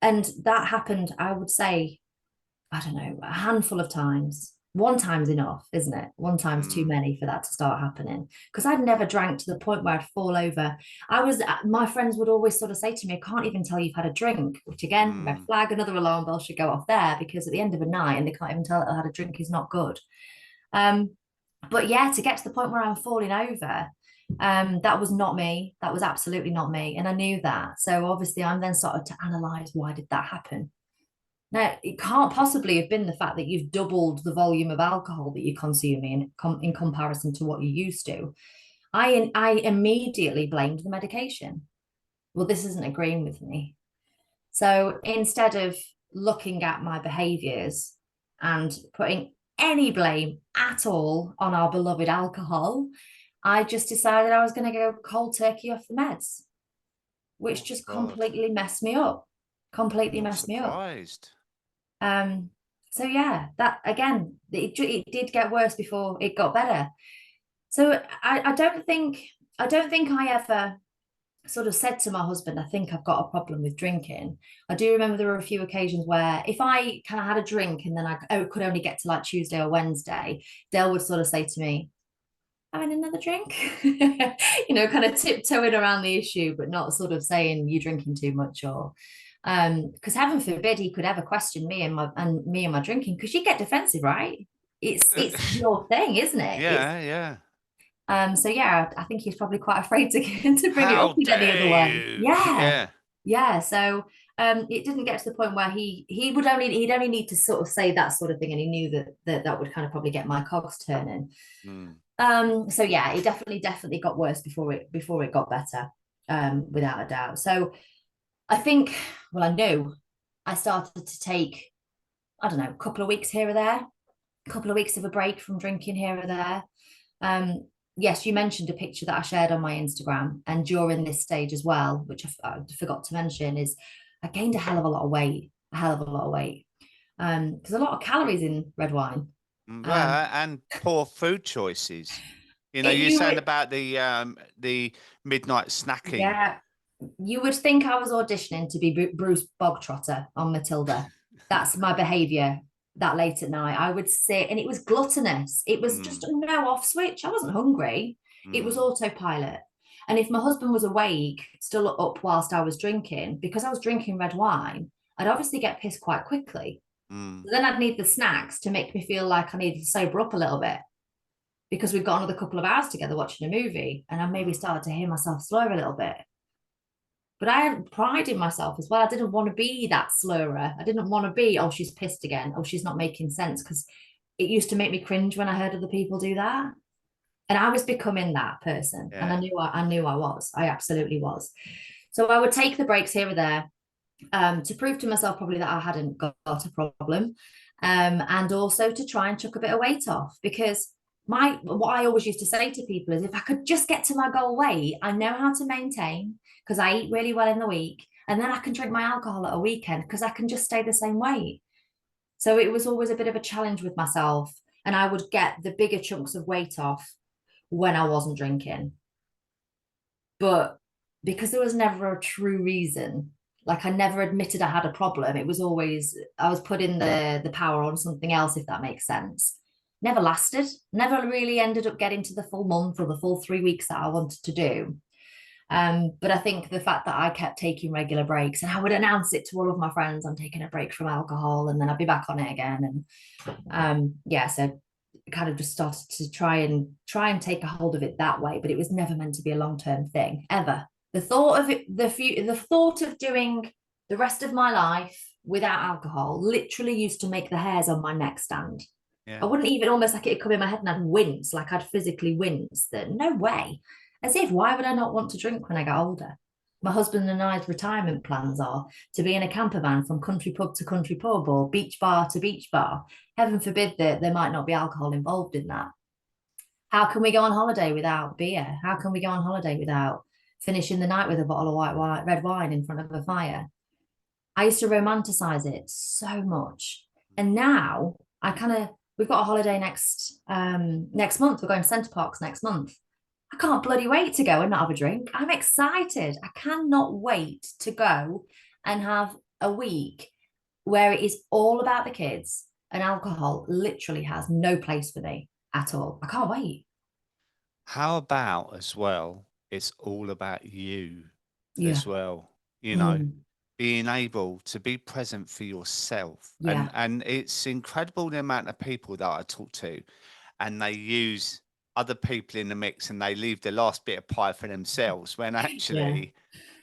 [SPEAKER 2] And that happened, I would say, I don't know, a handful of times. one time's enough, isn't it? One time's too
[SPEAKER 1] Mm,
[SPEAKER 2] many for that to start happening. Because I'd never drank to the point where I'd fall over. My friends would always sort of say to me, I can't even tell you've had a drink, which again, red
[SPEAKER 1] mm,
[SPEAKER 2] flag, another alarm bell should go off there, because at the end of a night and they can't even tell that I had a drink is not good. Um, but yeah, to get to the point where I'm falling over, that was not me. That was absolutely not me. And I knew that. So obviously I'm then started to analyze, why did that happen? Now, it can't possibly have been the fact that you've doubled the volume of alcohol that you're consuming in comparison to what you used to. I immediately blamed the medication. Well, this isn't agreeing with me. So instead of looking at my behaviors and putting any blame at all on our beloved alcohol, I just decided I was going to go cold turkey off the meds, which
[SPEAKER 1] oh
[SPEAKER 2] just
[SPEAKER 1] God,
[SPEAKER 2] completely messed me up.
[SPEAKER 1] I'm
[SPEAKER 2] Completely
[SPEAKER 1] not
[SPEAKER 2] messed me up.
[SPEAKER 1] surprised.
[SPEAKER 2] Um, so yeah, that again, it did get worse before it got better. So I don't think I ever sort of said to my husband, I think I've got a problem with drinking. I do remember there were a few occasions where if I kind of had a drink and then could only get to like Tuesday or Wednesday, Dale would sort of say to me, having another drink, kind of tiptoeing around the issue, but not sort of saying you're drinking too much, or because heaven forbid he could ever question me and my drinking, because you get defensive, right? It's your thing, isn't it? It's
[SPEAKER 1] Yeah, yeah.
[SPEAKER 2] so yeah, I think he's probably quite afraid to to bring it up
[SPEAKER 1] How
[SPEAKER 2] in any other
[SPEAKER 1] dare
[SPEAKER 2] way.
[SPEAKER 1] you?
[SPEAKER 2] Yeah,
[SPEAKER 1] Yeah.
[SPEAKER 2] yeah. So it didn't get to the point where he'd only need to sort of say that sort of thing, and he knew that would kind of probably get my cogs turning.
[SPEAKER 1] Mm,
[SPEAKER 2] So yeah, it definitely got worse before it got better, without a doubt. So I think, well, I knew I started to take, I don't know, a couple of weeks here or there, a couple of weeks of a break from drinking here or there. Um, yes, you mentioned a picture that I shared on my Instagram, and during this stage as well, which I forgot to mention, is I gained a hell of a lot of weight, a hell of a lot of weight, because a lot of calories in red wine. Um,
[SPEAKER 1] well, and poor food choices. You know,
[SPEAKER 2] it,
[SPEAKER 1] you're
[SPEAKER 2] you
[SPEAKER 1] saying
[SPEAKER 2] would,
[SPEAKER 1] about the midnight snacking.
[SPEAKER 2] yeah, you would think I was auditioning to be Bruce Bogtrotter on Matilda. That's my behavior that late at night. I would sit, and it was gluttonous. It was just
[SPEAKER 1] Mm,
[SPEAKER 2] a no off switch. I wasn't hungry. It was
[SPEAKER 1] mm,
[SPEAKER 2] autopilot. And if my husband was awake, still up whilst I was drinking, because I was drinking red wine, I'd obviously get pissed quite quickly.
[SPEAKER 1] mm,
[SPEAKER 2] So then I'd need the snacks to make me feel like I needed to sober up a little bit, because we've got another couple of hours together watching a movie, and I maybe
[SPEAKER 1] mm,
[SPEAKER 2] started to hear myself slur a little bit. But I had pride in myself as well. I didn't want to be that slurrer. I didn't want to be, oh, she's pissed again. Oh, she's not making sense. Because it used to make me cringe when I heard other people do that. And I was becoming that person. And
[SPEAKER 1] yeah.
[SPEAKER 2] I knew I was. I absolutely was. So I would take the breaks here or there, to prove to myself probably that I hadn't got a problem, and also to try and chuck a bit of weight off, because what I always used to say to people is, if I could just get to my goal weight, I know how to maintain, because I eat really well in the week, and then I can drink my alcohol at a weekend because I can just stay the same weight. So it was always a bit of a challenge with myself, and I would get the bigger chunks of weight off when I wasn't drinking. But because there was never a true reason, like I never admitted I had a problem, it was always I was putting the power on something else, if that makes sense. Never lasted, never really ended up getting to the full month or the full 3 weeks that I wanted to do. But I think the fact that I kept taking regular breaks, and I would announce it to all of my friends, I'm taking a break from alcohol, and then I'd be back on it again. And yeah, so kind of just started to try and take a hold of it that way, but it was never meant to be a long-term thing ever. The thought of it, the thought of doing the rest of my life without alcohol literally used to make the hairs on my neck stand. I
[SPEAKER 1] Yeah.
[SPEAKER 2] wouldn't even, almost like it'd come in my head and I'd wince, like I'd physically wince. That no way. As if, why would I not want to drink when I get older? My husband and I's retirement plans are to be in a camper van from country pub to country pub, or beach bar to beach bar. Heaven forbid that there might not be alcohol involved in that. How can we go on holiday without beer? How can we go on holiday without finishing the night with a bottle of red wine in front of a fire? I used to romanticize it so much. And now I kind of, we've got a holiday next month. We're going to Center Parks next month. I can't bloody wait to go and not have a drink. I'm excited. I cannot wait to go and have a week where it is all about the kids. and alcohol literally has no place for me at all. I can't wait.
[SPEAKER 1] How about as well, it's all about you
[SPEAKER 2] Yeah.
[SPEAKER 1] as well, you know,
[SPEAKER 2] Mm.
[SPEAKER 1] being able to be present for yourself.
[SPEAKER 2] Yeah.
[SPEAKER 1] And it's incredible the amount of people that I talk to, and they use other people in the mix and they leave the last bit of pie for themselves, when
[SPEAKER 2] Yeah.
[SPEAKER 1] actually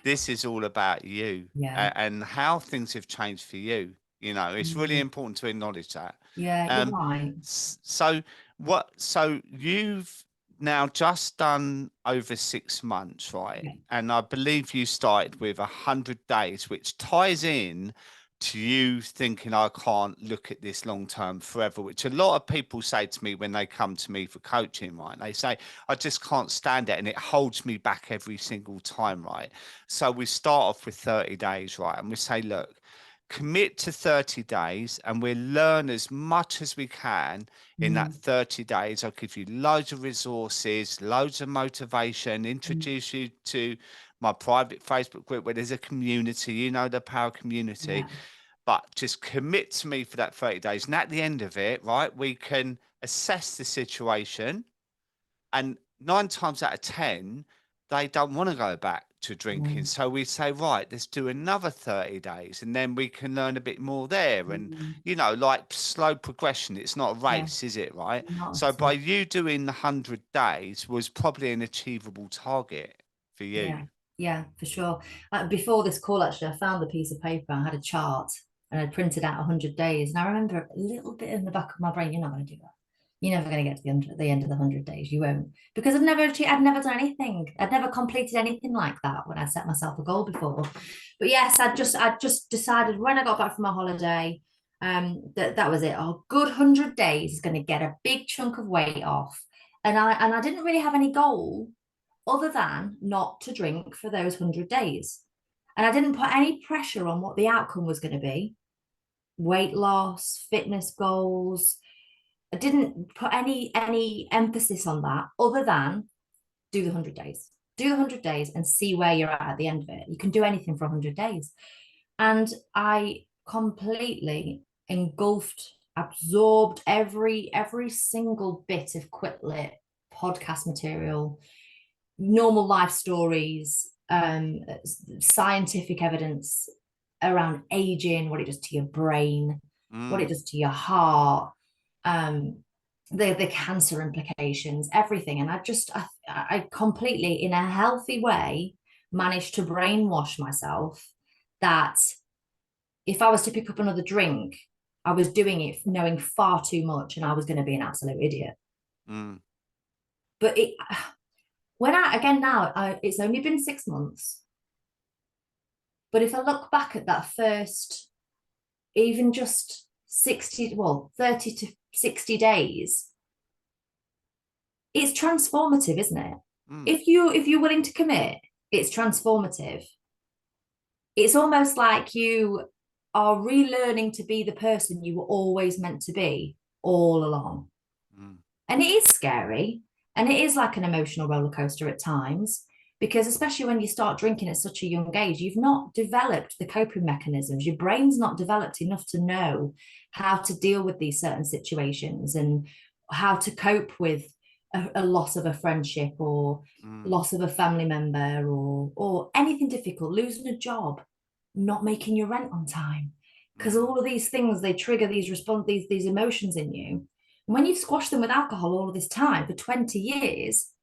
[SPEAKER 1] this is all about you,
[SPEAKER 2] Yeah.
[SPEAKER 1] and how things have changed for you. You know, it's really
[SPEAKER 2] Mm.
[SPEAKER 1] important to acknowledge that.
[SPEAKER 2] Yeah, you're
[SPEAKER 1] Um,
[SPEAKER 2] right.
[SPEAKER 1] so what? So you've now just done over 6 months, right?
[SPEAKER 2] Yeah.
[SPEAKER 1] And I believe you started with 100 days, which ties in to you thinking I can't look at this long term forever, which a lot of people say to me when they come to me for coaching, right? They say, I just can't stand it and it holds me back every single time, right? So we start off with 30 days, right? And we say, look, commit to 30 days and we'll learn as much as we can in that
[SPEAKER 2] Mm.
[SPEAKER 1] 30 days. I'll give you loads of resources, loads of motivation,
[SPEAKER 2] Mm.
[SPEAKER 1] introduce you to my private Facebook group where there's a community, you know, the power community.
[SPEAKER 2] Yeah.
[SPEAKER 1] But just commit to me for that 30 days. And at the end of it, right, we can assess the situation. And 9 times out of 10, they don't want to go back to drinking.
[SPEAKER 2] Mm.
[SPEAKER 1] So we say, right, let's do another 30 days and then we can learn a bit more there. And,
[SPEAKER 2] Mm.
[SPEAKER 1] you know, like slow progression, it's not a
[SPEAKER 2] Yeah.
[SPEAKER 1] race, is it? Right.
[SPEAKER 2] Not
[SPEAKER 1] So
[SPEAKER 2] at all.
[SPEAKER 1] by you doing the 100 days was probably an achievable target for you.
[SPEAKER 2] Yeah, yeah, for sure. Before this call, actually, I found the piece of paper. I had a chart and I printed out 100 days. And I remember a little bit in the back of my brain, you're not going to do that. You're never going to get to the end of the 100 days. You won't. Because I'd never done anything. I'd never completed anything like that when I set myself a goal before. But yes, I just decided when I got back from my holiday, that was it. Oh, good 100 days is going to get a big chunk of weight off. And I didn't really have any goal other than not to drink for those 100 days. And I didn't put any pressure on what the outcome was going to be, weight loss, fitness goals. I didn't put any emphasis on that other than do the 100 days. Do the 100 days and see where you're at the end of it. You can do anything for 100 days. And I completely engulfed, absorbed every single bit of Quit Lit podcast material, normal life stories, scientific evidence around aging, what it does to your brain, what it
[SPEAKER 1] Mm,
[SPEAKER 2] does to your heart, um, the cancer implications, everything. And I completely, in a healthy way, managed to brainwash myself that if I was to pick up another drink, I was doing it knowing far too much and I was going to be an absolute idiot.
[SPEAKER 1] mm,
[SPEAKER 2] But when I again now, it's only been 6 months. But if I look back at that first, even just 60, well, 30 to 60 days, it's transformative, isn't it?
[SPEAKER 1] mm,
[SPEAKER 2] If you're willing to commit, it's transformative. It's almost like you are relearning to be the person you were always meant to be all along.
[SPEAKER 1] mm,
[SPEAKER 2] And it is scary. And it is like an emotional roller coaster at times, because especially when you start drinking at such a young age, you've not developed the coping mechanisms. Your brain's not developed enough to know how to deal with these certain situations and how to cope with a loss of a friendship or
[SPEAKER 1] mm,
[SPEAKER 2] loss of a family member or anything difficult, losing a job, not making your rent on time. Because
[SPEAKER 1] mm,
[SPEAKER 2] all of these things, they trigger these emotions in you. And when you've squashed them with alcohol all of this time for 20 years,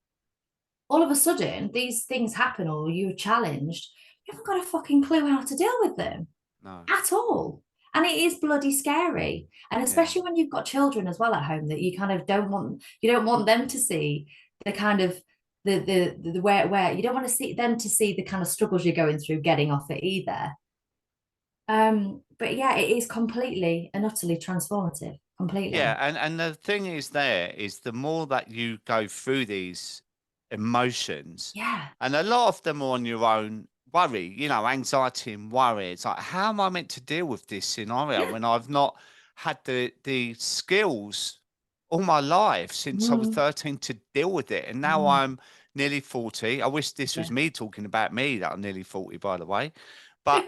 [SPEAKER 2] all of a sudden these things happen or you're challenged. You haven't got a fucking clue how to deal with them
[SPEAKER 1] no,
[SPEAKER 2] at all. And it is bloody scary. And
[SPEAKER 1] yeah,
[SPEAKER 2] especially when you've got children as well at home that you kind of don't want them to see the kind of the where you don't want to see them to see the kind of struggles you're going through getting off it either. But yeah, it is completely and utterly transformative.
[SPEAKER 1] yeah.
[SPEAKER 2] Completely.
[SPEAKER 1] And the thing is, there is the more that you go through these emotions,
[SPEAKER 2] Yeah.
[SPEAKER 1] and a lot of them are on your own worry, you know, anxiety and worry. It's like, how am I meant to deal with this scenario
[SPEAKER 2] Yeah.
[SPEAKER 1] when I've not had the skills all my life since I was
[SPEAKER 2] Mm,
[SPEAKER 1] 13 to deal with it? And now
[SPEAKER 2] mm,
[SPEAKER 1] I'm nearly 40. I wish this was
[SPEAKER 2] yeah.
[SPEAKER 1] me talking about me that I'm nearly 40, by the way. But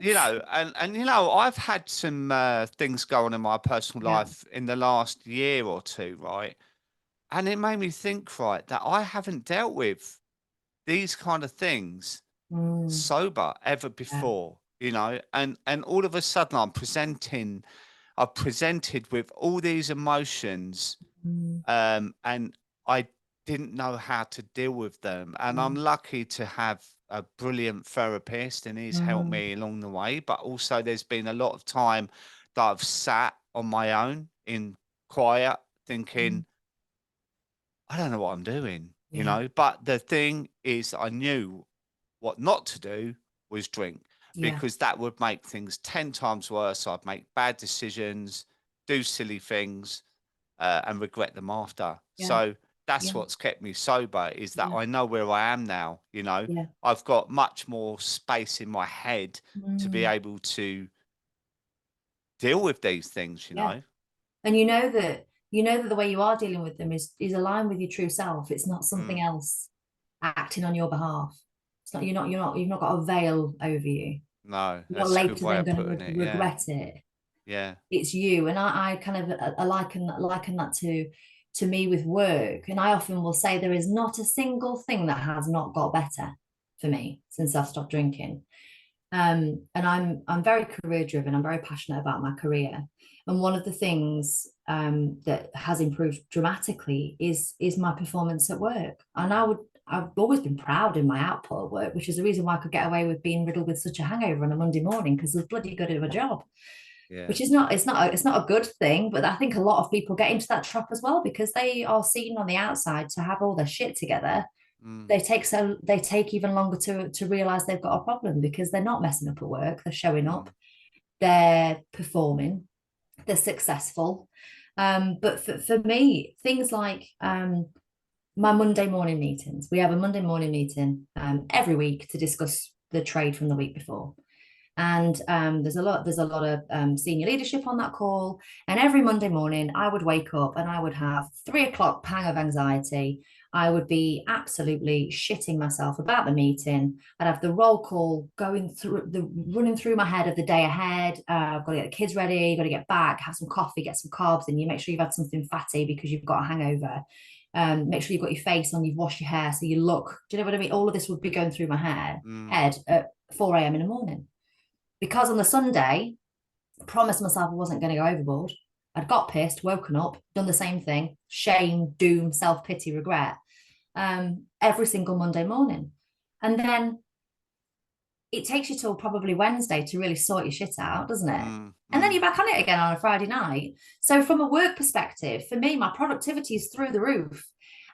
[SPEAKER 1] I've had some things go on in my personal
[SPEAKER 2] Yeah.
[SPEAKER 1] life in the last year or two, right? And it made me think, right, that I haven't dealt with these kind of things
[SPEAKER 2] Mm,
[SPEAKER 1] sober ever
[SPEAKER 2] yeah.
[SPEAKER 1] before, and all of a sudden I've presented with all these emotions,
[SPEAKER 2] Mm,
[SPEAKER 1] and I didn't know how to deal with them. And I'm
[SPEAKER 2] yeah.
[SPEAKER 1] lucky to have a brilliant therapist, and he's helped
[SPEAKER 2] Mm,
[SPEAKER 1] me along the way. But also, there's been a lot of time that I've sat on my own in quiet,
[SPEAKER 2] mm,
[SPEAKER 1] thinking, I don't know what I'm doing,
[SPEAKER 2] yeah.
[SPEAKER 1] But the thing is, I knew what not to do was drink,
[SPEAKER 2] Yeah.
[SPEAKER 1] because that would make things 10 times worse. I'd make bad decisions, do silly things, and regret them after.
[SPEAKER 2] Yeah.
[SPEAKER 1] So that's
[SPEAKER 2] Yeah.
[SPEAKER 1] what's kept me sober, is that
[SPEAKER 2] Yeah.
[SPEAKER 1] I know where I am now.
[SPEAKER 2] Yeah.
[SPEAKER 1] I've got much more space in my head to be
[SPEAKER 2] Mm,
[SPEAKER 1] able to deal with these things,
[SPEAKER 2] yeah. And you know that the way you are dealing with them is aligned with your true self. It's not something
[SPEAKER 1] Mm,
[SPEAKER 2] else acting on your behalf. It's not you've not got a veil over you.
[SPEAKER 1] no,
[SPEAKER 2] You're not
[SPEAKER 1] that's a good
[SPEAKER 2] later
[SPEAKER 1] way
[SPEAKER 2] then
[SPEAKER 1] of
[SPEAKER 2] going to
[SPEAKER 1] putting it. Yeah.
[SPEAKER 2] regret it.
[SPEAKER 1] Yeah.
[SPEAKER 2] It's you. And I kind of liken that to me with work. And I often will say there is not a single thing that has not got better for me since I've stopped drinking. And I'm very career driven. I'm very passionate about my career. And one of the things that has improved dramatically is my performance at work. And I've always been proud in my output at work, which is the reason why I could get away with being riddled with such a hangover on a Monday morning, because I was bloody good at my job.
[SPEAKER 1] Yeah.
[SPEAKER 2] Which is not it's not a good thing, but I think a lot of people get into that trap as well because they are seen on the outside to have all their shit together.
[SPEAKER 1] Mm,
[SPEAKER 2] They take even longer to realize they've got a problem because they're not messing up at work. They're showing up,
[SPEAKER 1] mm,
[SPEAKER 2] they're performing, they're successful. But for me, things like my Monday morning meetings. We have a Monday morning meeting every week to discuss the trade from the week before. And there's a lot of senior leadership on that call. And every Monday morning, I would wake up and I would have 3 o'clock pang of anxiety. I would be absolutely shitting myself about the meeting. I'd have the roll call running through my head of the day ahead. I've got to get the kids ready, got to get back, have some coffee, get some carbs, and you make sure you've had something fatty because you've got a hangover. Make sure you've got your face on, you've washed your hair so you look. Do you know what I mean? All of this would be going through my
[SPEAKER 1] mm,
[SPEAKER 2] head at 4 a.m. in the morning, because on the Sunday, I promised myself I wasn't going to go overboard. I'd got pissed, woken up, done the same thing, shame, doom, self pity, regret, every single Monday morning. And then it takes you till probably Wednesday to really sort your shit out, doesn't it?
[SPEAKER 1] mm,
[SPEAKER 2] And then
[SPEAKER 1] mm,
[SPEAKER 2] you're back on it again on a Friday night. So, from a work perspective, for me, my productivity is through the roof.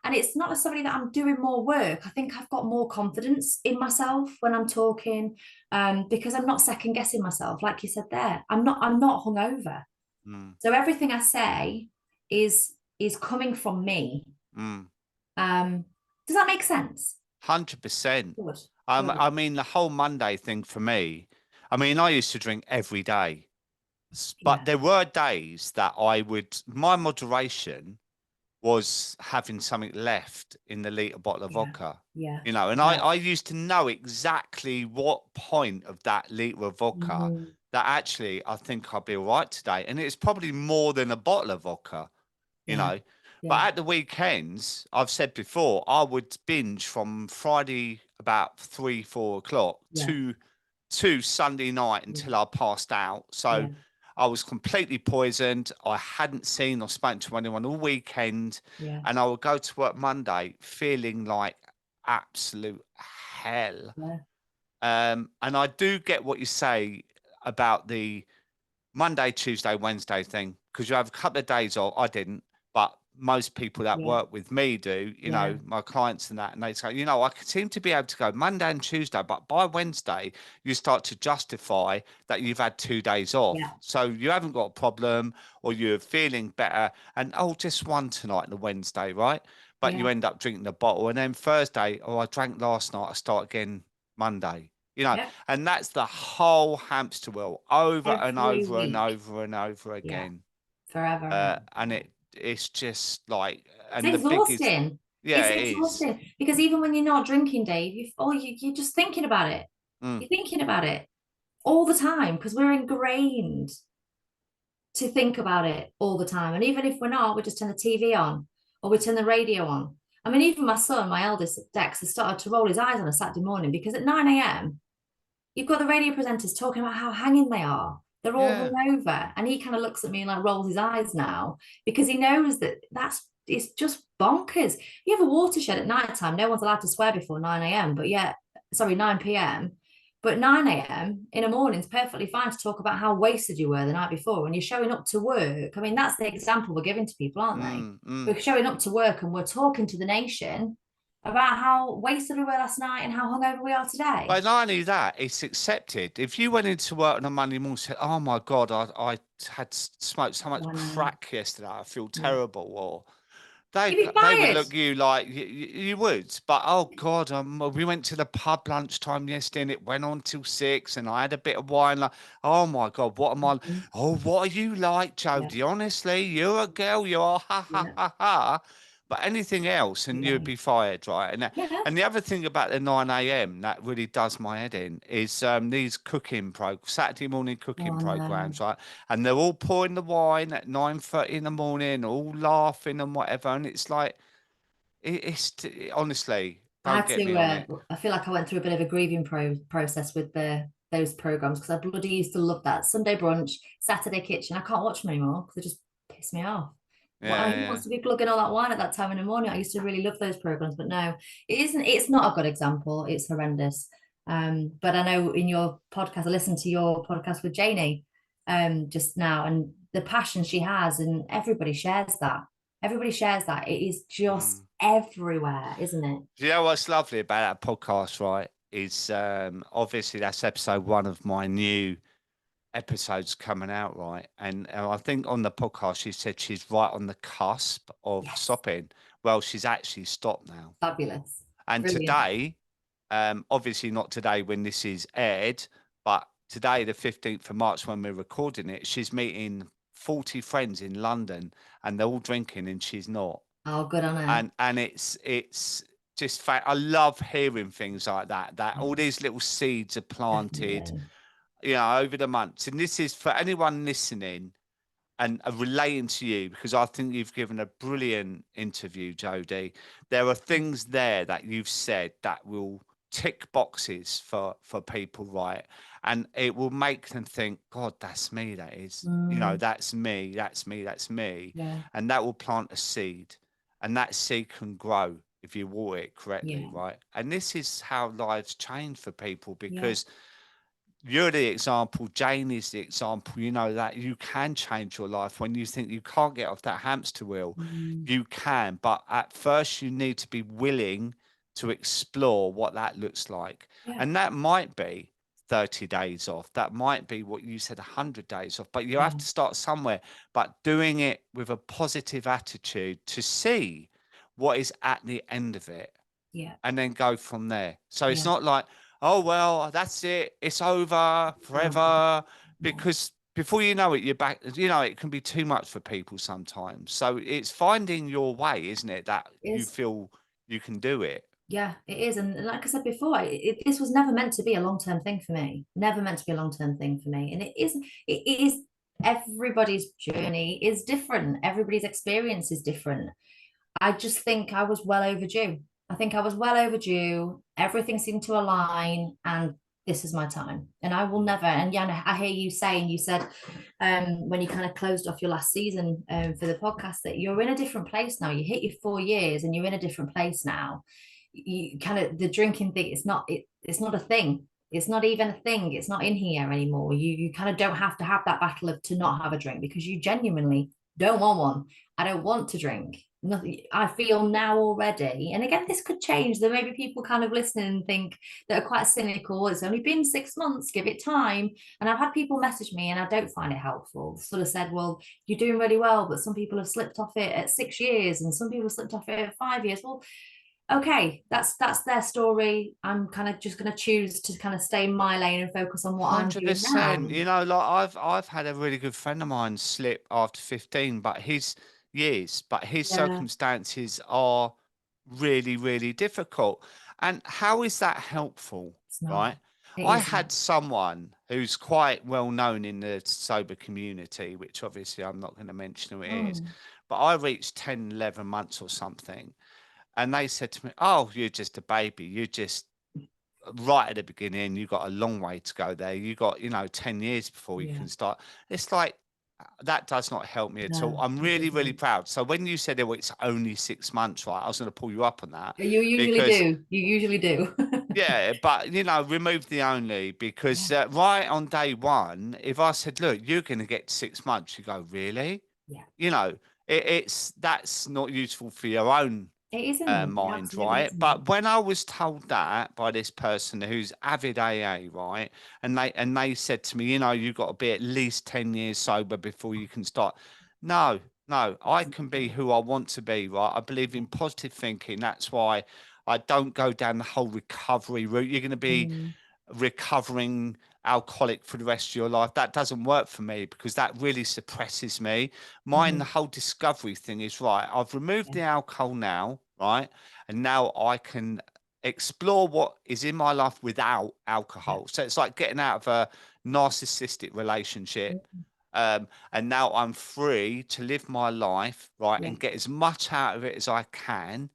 [SPEAKER 2] And it's not necessarily that I'm doing more work. I think I've got more confidence in myself when I'm talking, because I'm not second guessing myself. Like you said there, I'm not hungover.
[SPEAKER 1] mm,
[SPEAKER 2] So everything I say is coming from me.
[SPEAKER 1] mm.
[SPEAKER 2] Um, does that make sense?
[SPEAKER 1] 100%.
[SPEAKER 2] Good,
[SPEAKER 1] I
[SPEAKER 2] good.
[SPEAKER 1] mean, the whole Monday thing for me, I mean, I used to drink every day, but
[SPEAKER 2] Yeah,
[SPEAKER 1] there were days that my moderation was having something left in the litre bottle of
[SPEAKER 2] yeah,
[SPEAKER 1] vodka,
[SPEAKER 2] yeah,
[SPEAKER 1] and I,
[SPEAKER 2] yeah.
[SPEAKER 1] I used to know exactly what point of that litre of vodka
[SPEAKER 2] Mhm.
[SPEAKER 1] that actually I think I'll be all right today. And it's probably more than a bottle of vodka, you
[SPEAKER 2] Yeah,
[SPEAKER 1] know. But
[SPEAKER 2] yeah,
[SPEAKER 1] at the weekends, I've said before, I would binge from Friday about 3, 4 o'clock
[SPEAKER 2] yeah,
[SPEAKER 1] to Sunday night
[SPEAKER 2] yeah,
[SPEAKER 1] until I passed out. So
[SPEAKER 2] yeah,
[SPEAKER 1] I was completely poisoned. I hadn't seen or spoken to anyone all weekend.
[SPEAKER 2] yeah,
[SPEAKER 1] And I would go to work Monday feeling like absolute hell.
[SPEAKER 2] yeah,
[SPEAKER 1] And I do get what you say about the Monday, Tuesday, Wednesday thing, because you have a couple of days off. I didn't, but most people that
[SPEAKER 2] yeah,
[SPEAKER 1] work with me do,
[SPEAKER 2] yeah,
[SPEAKER 1] my clients and that, and they say, I seem to be able to go Monday and Tuesday, but by Wednesday, you start to justify that you've had 2 days off.
[SPEAKER 2] yeah,
[SPEAKER 1] So you haven't got a problem, or you're feeling better, and just one tonight on the Wednesday, right? But you
[SPEAKER 2] yeah,
[SPEAKER 1] end up drinking the bottle, and then Thursday, I drank last night, I start again Monday.
[SPEAKER 2] yeah.
[SPEAKER 1] And that's the whole hamster wheel over and
[SPEAKER 2] Every
[SPEAKER 1] over and
[SPEAKER 2] week.
[SPEAKER 1] over and over
[SPEAKER 2] Yeah,
[SPEAKER 1] again.
[SPEAKER 2] forever and ever.
[SPEAKER 1] And it's just like,
[SPEAKER 2] It's
[SPEAKER 1] and the biggest,
[SPEAKER 2] exhausting.
[SPEAKER 1] yeah,
[SPEAKER 2] It's
[SPEAKER 1] it is.
[SPEAKER 2] exhausting because even when you're not drinking, Dave, you're just thinking about it.
[SPEAKER 1] Mm,
[SPEAKER 2] You're thinking about it. all the time because we're ingrained to think about it all the time. And even if we're not, we just turn the TV on or we turn the radio on. I mean, even my son, my eldest, Dex, has started to roll his eyes on a Saturday morning because at 9 a.m., you've got the radio presenters talking about how hanging they are. They're all
[SPEAKER 1] Yeah,
[SPEAKER 2] hungover. And he kind of looks at me and like rolls his eyes now because he knows that it's just bonkers. You have a watershed at night time. No one's allowed to swear before 9 a.m., but yet, sorry, 9 p.m. But 9 a.m. in the morning is perfectly fine to talk about how wasted you were the night before when you're showing up to work. I mean, that's the example we're giving to people, aren't they? We're showing up to work and we're talking to the nation about how wasted we were last night and how hungover we are today.
[SPEAKER 1] But not only that, it's accepted. If you went into work on a Monday morning and said, "Oh my God, I had smoked so much
[SPEAKER 2] I know.
[SPEAKER 1] crack yesterday, I feel
[SPEAKER 2] Yeah.
[SPEAKER 1] terrible," or
[SPEAKER 2] You'd be
[SPEAKER 1] they would
[SPEAKER 2] fired.
[SPEAKER 1] look at you like you would. But oh God, we went to the pub lunchtime yesterday and it went on till 6, and I had a bit of wine. Like, oh my God, what am I?
[SPEAKER 2] Mhm.
[SPEAKER 1] Oh, what are you like,
[SPEAKER 2] Yeah.
[SPEAKER 1] Jodi? Honestly, you're a girl. You are ha ha
[SPEAKER 2] Yeah.
[SPEAKER 1] ha ha. But anything else, and you'd
[SPEAKER 2] Yeah.
[SPEAKER 1] be fired, right?
[SPEAKER 2] Yeah.
[SPEAKER 1] And the other thing about the 9 a.m. that really does my head in is these Saturday morning cooking
[SPEAKER 2] Oh no.
[SPEAKER 1] programs, right? And they're all pouring the wine at 9:30 in the morning, all laughing and whatever. And it's like, honestly,
[SPEAKER 2] I
[SPEAKER 1] don't
[SPEAKER 2] had
[SPEAKER 1] get me
[SPEAKER 2] to.
[SPEAKER 1] on it.
[SPEAKER 2] I feel like I went through a bit of a grieving process with those programs because I bloody used to love that Sunday brunch, Saturday kitchen. I can't watch them anymore because they just piss me off. Why who
[SPEAKER 1] Yeah,
[SPEAKER 2] wants to be plugging all that wine at that time in the morning? I used to really love those programs, but no, it isn't. It's not a good example. It's horrendous. But I know in your podcast, I listened to your podcast with Janie, just now, and the passion she has, and everybody shares that. Everybody shares that. It is
[SPEAKER 1] yeah.
[SPEAKER 2] just everywhere, isn't it?
[SPEAKER 1] Do you know what's lovely about that podcast, right? Is obviously that's episode one of my new episodes coming out, right? And I think on the podcast she said she's right on the cusp of
[SPEAKER 2] Yes.
[SPEAKER 1] stopping. Well, she's actually stopped now.
[SPEAKER 2] Fabulous.
[SPEAKER 1] And
[SPEAKER 2] Brilliant.
[SPEAKER 1] today, obviously not today when this is aired, but today, the 15th of March, when we're recording it, she's meeting 40 friends in London and they're all drinking and she's not.
[SPEAKER 2] Oh, good on her.
[SPEAKER 1] And it's just I love hearing things like that, that all
[SPEAKER 2] Yeah,
[SPEAKER 1] these little seeds are planted,
[SPEAKER 2] definitely.
[SPEAKER 1] over the months. And this is for anyone listening and relating to you, because I think you've given a brilliant interview, Jodi. There are things there that you've said that will tick boxes for people, right? And it will make them think, God, that's me. That is,
[SPEAKER 2] Mm,
[SPEAKER 1] that's me. That's me. That's me.
[SPEAKER 2] yeah,
[SPEAKER 1] And that will plant a seed, and that seed can grow if you water it correctly,
[SPEAKER 2] yeah,
[SPEAKER 1] right? And this is how lives change for people,
[SPEAKER 2] yeah.
[SPEAKER 1] because you're the example, Jane is the example, that you can change your life when you think you can't get off that hamster wheel.
[SPEAKER 2] Mm,
[SPEAKER 1] You can, but at first you need to be willing to explore what that looks like.
[SPEAKER 2] yeah,
[SPEAKER 1] And that might be 30 days off. That might be what you said, 100 days off, but you have
[SPEAKER 2] yeah,
[SPEAKER 1] to start somewhere. But doing it with a positive attitude to see what is at the end of it
[SPEAKER 2] yeah,
[SPEAKER 1] and then go from there. So it's
[SPEAKER 2] yeah.
[SPEAKER 1] not like, oh well, that's it, it's over
[SPEAKER 2] No,
[SPEAKER 1] forever,
[SPEAKER 2] no.
[SPEAKER 1] because before you know it, you're back. It can be too much for people sometimes. So it's finding your way, isn't it? That
[SPEAKER 2] It
[SPEAKER 1] you
[SPEAKER 2] is.
[SPEAKER 1] feel you can do it.
[SPEAKER 2] Yeah, it is. And like I said before, this was never meant to be a long-term thing for me. Never meant to be a long-term thing for me. And it is everybody's journey is different. Everybody's experience is different. I just think I was well overdue. I think I was well overdue. Everything seemed to align, and this is my time. And I will
[SPEAKER 1] Mm.
[SPEAKER 2] never. And Jan, I hear you saying, you said when you kind of closed off your last season for the podcast that you're in a different place now. You hit your 4 years, and you're in a different place now. You kind of the drinking thing. It's not a thing. It's not even a thing. It's not in here anymore. You kind of don't have to have that battle of to not have a drink because you genuinely don't want one. I don't want to drink. Nothing. I feel now already, and again, this could change. There may be people kind of listening and think that are quite cynical. It's only been 6 months. Give it time. And I've had people message me, and I don't find it helpful. Sort of said, "Well, you're doing really well, but some people have slipped off it at 6 years, and some people have slipped off it at 5 years." Well, okay, that's their story. I'm kind of just going to choose to kind of stay in my lane and focus on what I'm doing
[SPEAKER 1] 100%.
[SPEAKER 2] now.
[SPEAKER 1] Like I've had a really good friend of mine slip after 15, but his
[SPEAKER 2] Yeah,
[SPEAKER 1] circumstances are really, really difficult. And how is that helpful,
[SPEAKER 2] it's not.
[SPEAKER 1] right?
[SPEAKER 2] It
[SPEAKER 1] I
[SPEAKER 2] isn't.
[SPEAKER 1] had someone who's quite well known in the sober community, which obviously I'm not going to mention who it is,
[SPEAKER 2] Mm,
[SPEAKER 1] but I reached 10, 11 months or something. And they said to me, "Oh, you're just a baby. You're just right at the beginning. You got a long way to go there. You got, 10 years before you
[SPEAKER 2] yeah.
[SPEAKER 1] can start." It's like, that does not help me at all.
[SPEAKER 2] No,
[SPEAKER 1] I'm
[SPEAKER 2] it
[SPEAKER 1] really, really
[SPEAKER 2] doesn't.
[SPEAKER 1] proud. So when you said, "Oh, it's only 6 months," right? I was going to pull you up on that
[SPEAKER 2] You usually
[SPEAKER 1] because,
[SPEAKER 2] do. You usually do.
[SPEAKER 1] yeah, but remove the only
[SPEAKER 2] Yeah,
[SPEAKER 1] because right on day one, if I said, "Look, you're going to get 6 months," you go, "Really?"
[SPEAKER 2] yeah.
[SPEAKER 1] You know, it's that's not useful for your own
[SPEAKER 2] It isn't. It
[SPEAKER 1] mind,
[SPEAKER 2] absolutely
[SPEAKER 1] right?
[SPEAKER 2] isn't.
[SPEAKER 1] But when I was told that by this person who's avid AA, right, and they said to me, you've got to be at least 10 years sober before you can start. No, no, I
[SPEAKER 2] It's
[SPEAKER 1] can
[SPEAKER 2] not
[SPEAKER 1] be
[SPEAKER 2] true.
[SPEAKER 1] who I want to be, right? I believe in positive thinking. That's why I don't go down the whole recovery route. You're going to be
[SPEAKER 2] Mm,
[SPEAKER 1] recovering alcoholic for the rest of your life. That doesn't work for me because that really suppresses me. Mine, the
[SPEAKER 2] mhm,
[SPEAKER 1] whole discovery thing is right. I've removed
[SPEAKER 2] yeah,
[SPEAKER 1] the alcohol now, right? And now I can explore what is in my life without
[SPEAKER 2] yeah,
[SPEAKER 1] alcohol. So it's like getting out of a narcissistic relationship.
[SPEAKER 2] mm,
[SPEAKER 1] And now I'm free to live my life, right,
[SPEAKER 2] yeah,
[SPEAKER 1] and get as much out of it as I can.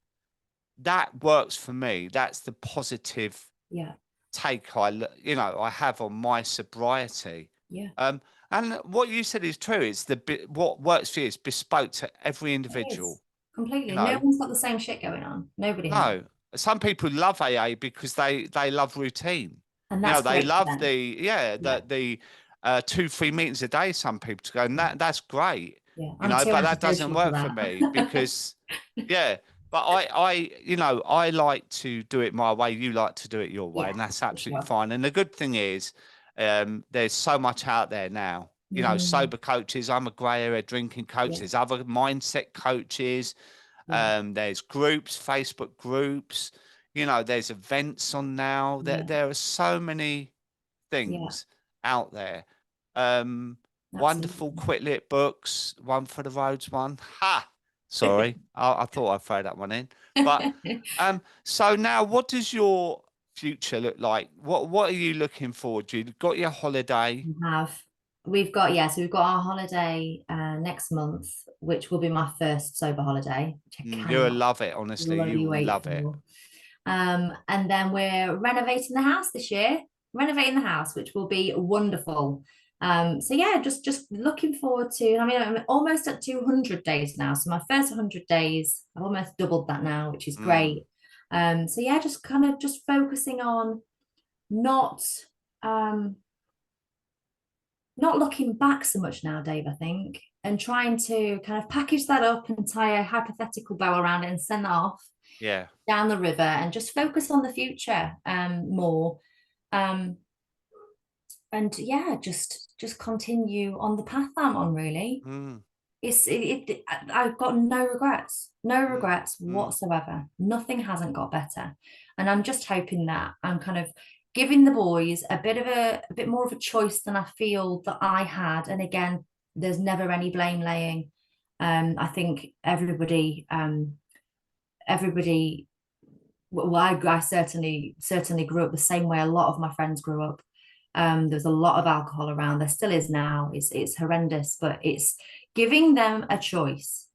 [SPEAKER 1] That works for me. That's the positive
[SPEAKER 2] yeah,
[SPEAKER 1] take I have on my sobriety.
[SPEAKER 2] yeah.
[SPEAKER 1] Um, and what you said is true. It's what works for you is bespoke to every
[SPEAKER 2] It
[SPEAKER 1] individual.
[SPEAKER 2] is
[SPEAKER 1] You
[SPEAKER 2] completely. No
[SPEAKER 1] know,
[SPEAKER 2] one's got the same shit going on. Nobody has,
[SPEAKER 1] no, some people love AA because they love routine.
[SPEAKER 2] and that's
[SPEAKER 1] They
[SPEAKER 2] great for
[SPEAKER 1] love
[SPEAKER 2] them. Yeah,
[SPEAKER 1] the 2-3 meetings a day. Some people to go, and
[SPEAKER 2] yeah,
[SPEAKER 1] that's great.
[SPEAKER 2] yeah. I'm too
[SPEAKER 1] But that doesn't
[SPEAKER 2] antisocial for
[SPEAKER 1] work for me
[SPEAKER 2] that.
[SPEAKER 1] because yeah, but I like to do it my way. You like to do it your way,
[SPEAKER 2] Yeah,
[SPEAKER 1] and that's
[SPEAKER 2] for
[SPEAKER 1] absolutely
[SPEAKER 2] sure.
[SPEAKER 1] fine. And the good thing is, there's so much out there now.
[SPEAKER 2] Mm,
[SPEAKER 1] Sober coaches. I'm a grey area drinking coach.
[SPEAKER 2] yeah,
[SPEAKER 1] There's other mindset coaches.
[SPEAKER 2] yeah,
[SPEAKER 1] There's groups, Facebook groups. There's events on now. There,
[SPEAKER 2] yeah,
[SPEAKER 1] there are so many
[SPEAKER 2] yeah.
[SPEAKER 1] things out there. Um, Wonderful
[SPEAKER 2] Absolutely.
[SPEAKER 1] quick lit books. One for the roads. One. Ha! Sorry, I thought I'd throw that one in. But so now, what does your future look like? What are you looking forward to? You've got your holiday.
[SPEAKER 2] We have. We've got, yeah, so we've got our holiday next month, which will be my first sober holiday, which I
[SPEAKER 1] You'll
[SPEAKER 2] cannot
[SPEAKER 1] love it, honestly. You
[SPEAKER 2] bloody
[SPEAKER 1] will
[SPEAKER 2] wait
[SPEAKER 1] love it.
[SPEAKER 2] for. And then we're renovating the house this year, renovating the house, which will be wonderful. So yeah, just looking forward to. I mean, I'm almost at 200 days now. So my first 100 days, I've almost doubled that now, which is
[SPEAKER 1] Mm,
[SPEAKER 2] great. So yeah, just kind of just focusing on not um not looking back so much now, Dave, I think, and trying to kind of package that up and tie a hypothetical bow around it and send that off
[SPEAKER 1] yeah.
[SPEAKER 2] down the river and just focus on the future more. Um, and yeah, just continue on the path I'm on, really.
[SPEAKER 1] Mm,
[SPEAKER 2] I've got no
[SPEAKER 1] mm,
[SPEAKER 2] regrets
[SPEAKER 1] mm,
[SPEAKER 2] whatsoever. Nothing hasn't got better, and I'm just hoping that I'm kind of giving the boys a bit more of a choice than I feel that I had. And again, there's never any blame laying. I think everybody. Well, I certainly grew up the same way a lot of my friends grew up. There's a lot of alcohol around. There still is now. It's horrendous, but it's giving them a choice.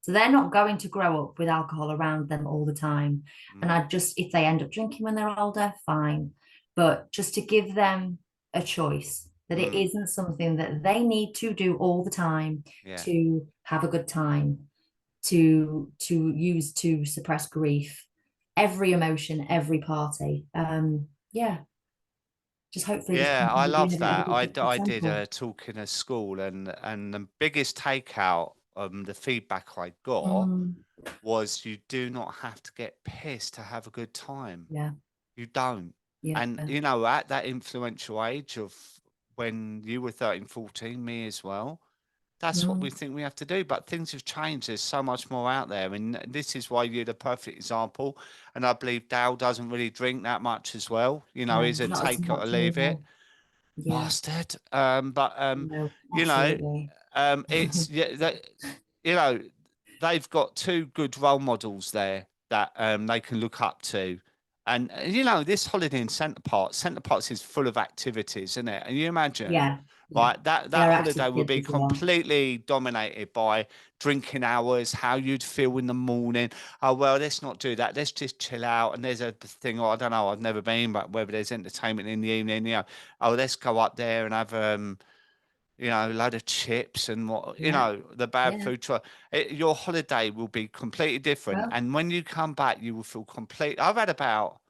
[SPEAKER 2] So they're not going to grow up with alcohol around them all the time. And
[SPEAKER 1] mm,
[SPEAKER 2] I just, if they end up drinking when they're older, fine. But just to give them a choice that it
[SPEAKER 1] mm,
[SPEAKER 2] isn't something that they need to do all the time
[SPEAKER 1] yeah.
[SPEAKER 2] to have a good time, to use to suppress grief, every emotion, every party. Yeah, just hopefully just
[SPEAKER 1] Yeah, I
[SPEAKER 2] continue being
[SPEAKER 1] love
[SPEAKER 2] a bit of a
[SPEAKER 1] that.
[SPEAKER 2] good
[SPEAKER 1] I did
[SPEAKER 2] example.
[SPEAKER 1] a talk in a school, and the biggest takeout, the feedback I got
[SPEAKER 2] Mm,
[SPEAKER 1] was you do not have to get pissed to have a good time.
[SPEAKER 2] yeah,
[SPEAKER 1] You don't.
[SPEAKER 2] yeah,
[SPEAKER 1] And at that influential age of when you were 13, 14, me as well, that's what we
[SPEAKER 2] mm,
[SPEAKER 1] think we have to do. But things have changed. There's so much more out there. And this is why you're the perfect example. And I believe Dale doesn't really drink that much as well.
[SPEAKER 2] no,
[SPEAKER 1] He's a
[SPEAKER 2] not as
[SPEAKER 1] take it or
[SPEAKER 2] much
[SPEAKER 1] leave it
[SPEAKER 2] anymore. Yeah,
[SPEAKER 1] bastard. But
[SPEAKER 2] no,
[SPEAKER 1] you know,
[SPEAKER 2] absolutely.
[SPEAKER 1] it's yeah, you know, they've got two good role models there that they can look up to. And you know, this holiday in Centre Parks is full of activities, isn't it? And you imagine,
[SPEAKER 2] Yeah, yeah.
[SPEAKER 1] right, that
[SPEAKER 2] They're
[SPEAKER 1] holiday
[SPEAKER 2] active
[SPEAKER 1] would
[SPEAKER 2] kids
[SPEAKER 1] be
[SPEAKER 2] as well.
[SPEAKER 1] completely dominated by drinking hours, how you'd feel in the morning. Oh well, let's not do that. Let's just chill out. And there's a thing, oh, I don't know, I've never been, but whether there's entertainment in the evening, you know, oh, let's go up there and have you know, a load of chips and what, you
[SPEAKER 2] Yeah,
[SPEAKER 1] know, the bad
[SPEAKER 2] yeah.
[SPEAKER 1] food truck. Your holiday will be completely different.
[SPEAKER 2] Well,
[SPEAKER 1] And when you come back, you will feel complete. I've had about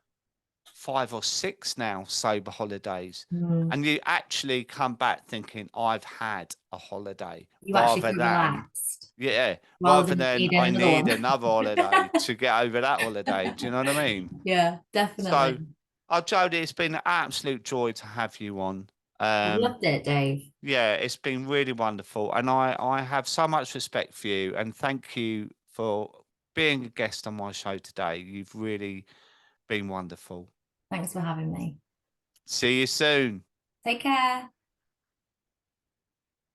[SPEAKER 1] 5 or 6 now sober holidays.
[SPEAKER 2] mm,
[SPEAKER 1] And you actually come back thinking, I've had a holiday
[SPEAKER 2] you actually
[SPEAKER 1] rather
[SPEAKER 2] feel
[SPEAKER 1] than,
[SPEAKER 2] relaxed
[SPEAKER 1] yeah,
[SPEAKER 2] rather
[SPEAKER 1] rather
[SPEAKER 2] than
[SPEAKER 1] than
[SPEAKER 2] needing
[SPEAKER 1] I
[SPEAKER 2] another
[SPEAKER 1] need
[SPEAKER 2] one.
[SPEAKER 1] another holiday to get over that holiday. Do you know what I mean?
[SPEAKER 2] Yeah,
[SPEAKER 1] So,
[SPEAKER 2] definitely.
[SPEAKER 1] Jodie, it's been an absolute joy to have you on.
[SPEAKER 2] I've loved it, Dave.
[SPEAKER 1] Yeah, it's been really wonderful. And I have so much respect for you and thank you for being a guest on my show today. You've really been wonderful.
[SPEAKER 2] Thanks for having me.
[SPEAKER 1] See you soon.
[SPEAKER 2] Take care.